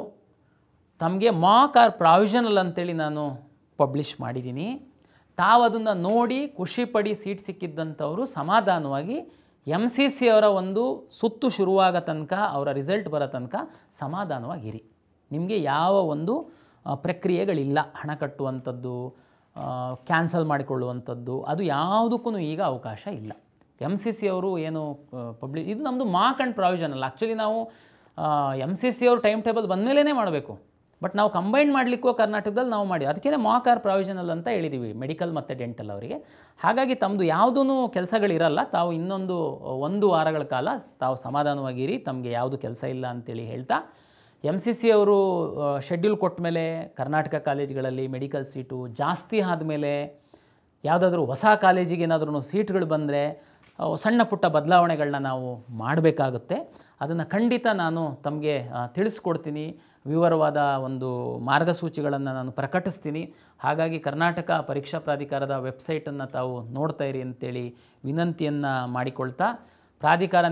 A: ತಮಗೆ ಮಾಕ್ ಆರ್ ಪ್ರಾವಿಷನಲ್ ಅಂತೇಳಿ ನಾನು ಪಬ್ಲಿಷ್ ಮಾಡಿದ್ದೀನಿ. ತಾವು ಅದನ್ನು ನೋಡಿ ಖುಷಿಪಡಿ ಸೀಟ್ ಸಿಕ್ಕಿದ್ದಂಥವರು ಸಮಾಧಾನವಾಗಿ MCC ಅವರ ಒಂದು ಸುತ್ತು ಶುರುವಾಗ ತನಕ ಅವರ ರಿಸಲ್ಟ್ ಬರೋ ತನಕ ಸಮಾಧಾನವಾಗಿರಿ. ನಿಮಗೆ ಯಾವ ಒಂದು ಪ್ರಕ್ರಿಯೆಗಳಿಲ್ಲ, ಹಣ ಕಟ್ಟುವಂಥದ್ದು, ಕ್ಯಾನ್ಸಲ್ ಮಾಡಿಕೊಳ್ಳುವಂಥದ್ದು, ಅದು ಯಾವುದಕ್ಕೂ ಈಗ ಅವಕಾಶ ಇಲ್ಲ. MCC ಅವರು ಏನು ಇದು ನಮ್ಮದು ಮಾಕ್ ಆ್ಯಂಡ್ ಪ್ರಾವಿಷನಲ್. ಆ್ಯಕ್ಚುಲಿ ನಾವು MCC ಅವರು ಟೈಮ್ ಟೇಬಲ್ ಬಂದಮೇಲೇ ಮಾಡಬೇಕು. ಬಟ್ ನಾವು ಕಂಬೈನ್ ಮಾಡಲಿಕ್ಕೂ ಕರ್ನಾಟಕದಲ್ಲಿ ನಾವು ಮಾಡಿ ಅದಕ್ಕೇ ಮಾಕ್ ಆರ್ ಪ್ರಾವಿಷನಲ್ ಅಂತ ಹೇಳಿದ್ದೀವಿ ಮೆಡಿಕಲ್ ಮತ್ತು ಡೆಂಟಲ್ ಅವರಿಗೆ. ಹಾಗಾಗಿ ತಮ್ಮದು ಯಾವುದೂ ಕೆಲಸಗಳಿರಲ್ಲ. ತಾವು ಇನ್ನೊಂದು 1 ವಾರಗಳ ಕಾಲ ತಾವು ಸಮಾಧಾನವಾಗಿರಿ, ತಮಗೆ ಯಾವುದು ಕೆಲಸ ಇಲ್ಲ ಅಂತೇಳಿ ಹೇಳ್ತಾ MCC ಅವರು ಶೆಡ್ಯೂಲ್ ಕೊಟ್ಟ ಮೇಲೆ ಕರ್ನಾಟಕ ಕಾಲೇಜುಗಳಲ್ಲಿ ಮೆಡಿಕಲ್ ಸೀಟು ಜಾಸ್ತಿ ಆದಮೇಲೆ ಯಾವುದಾದ್ರೂ ಹೊಸ ಕಾಲೇಜಿಗೆ ಏನಾದ್ರೂ ಸೀಟ್ಗಳು ಬಂದರೆ ಸಣ್ಣ ಪುಟ್ಟ ಬದಲಾವಣೆಗಳನ್ನ ನಾವು ಮಾಡಬೇಕಾಗುತ್ತೆ. ಅದನ್ನು ಖಂಡಿತ ನಾನು ತಮಗೆ ತಿಳಿಸ್ಕೊಡ್ತೀನಿ. ವಿವರವಾದ ಒಂದು ಮಾರ್ಗಸೂಚಿಗಳನ್ನು ನಾನು ಪ್ರಕಟಿಸ್ತೀನಿ. ಹಾಗಾಗಿ ಕರ್ನಾಟಕ ಪರೀಕ್ಷಾ ಪ್ರಾಧಿಕಾರದ ವೆಬ್ಸೈಟನ್ನು ತಾವು ನೋಡ್ತಾ ಇರಿ ಅಂತೇಳಿ ವಿನಂತಿಯನ್ನು ಮಾಡಿಕೊಳ್ತಾ, ಪ್ರಾಧಿಕಾರ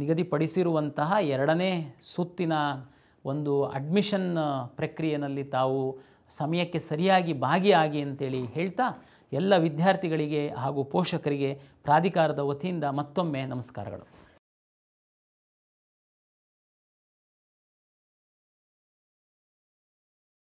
A: ನಿಗದಿಪಡಿಸಿರುವಂತಹ 2ನೇ ಸುತ್ತಿನ ಒಂದು ಅಡ್ಮಿಷನ್ ಪ್ರಕ್ರಿಯೆಯಲ್ಲಿ ತಾವು ಸಮಯಕ್ಕೆ ಸರಿಯಾಗಿ ಭಾಗಿಯಾಗಿ ಅಂತೇಳಿ ಹೇಳ್ತಾ ಎಲ್ಲ ವಿದ್ಯಾರ್ಥಿಗಳಿಗೆ ಹಾಗೂ ಪೋಷಕರಿಗೆ ಪ್ರಾಧಿಕಾರದ ವತಿಯಿಂದ ಮತ್ತೊಮ್ಮೆ ನಮಸ್ಕಾರಗಳು.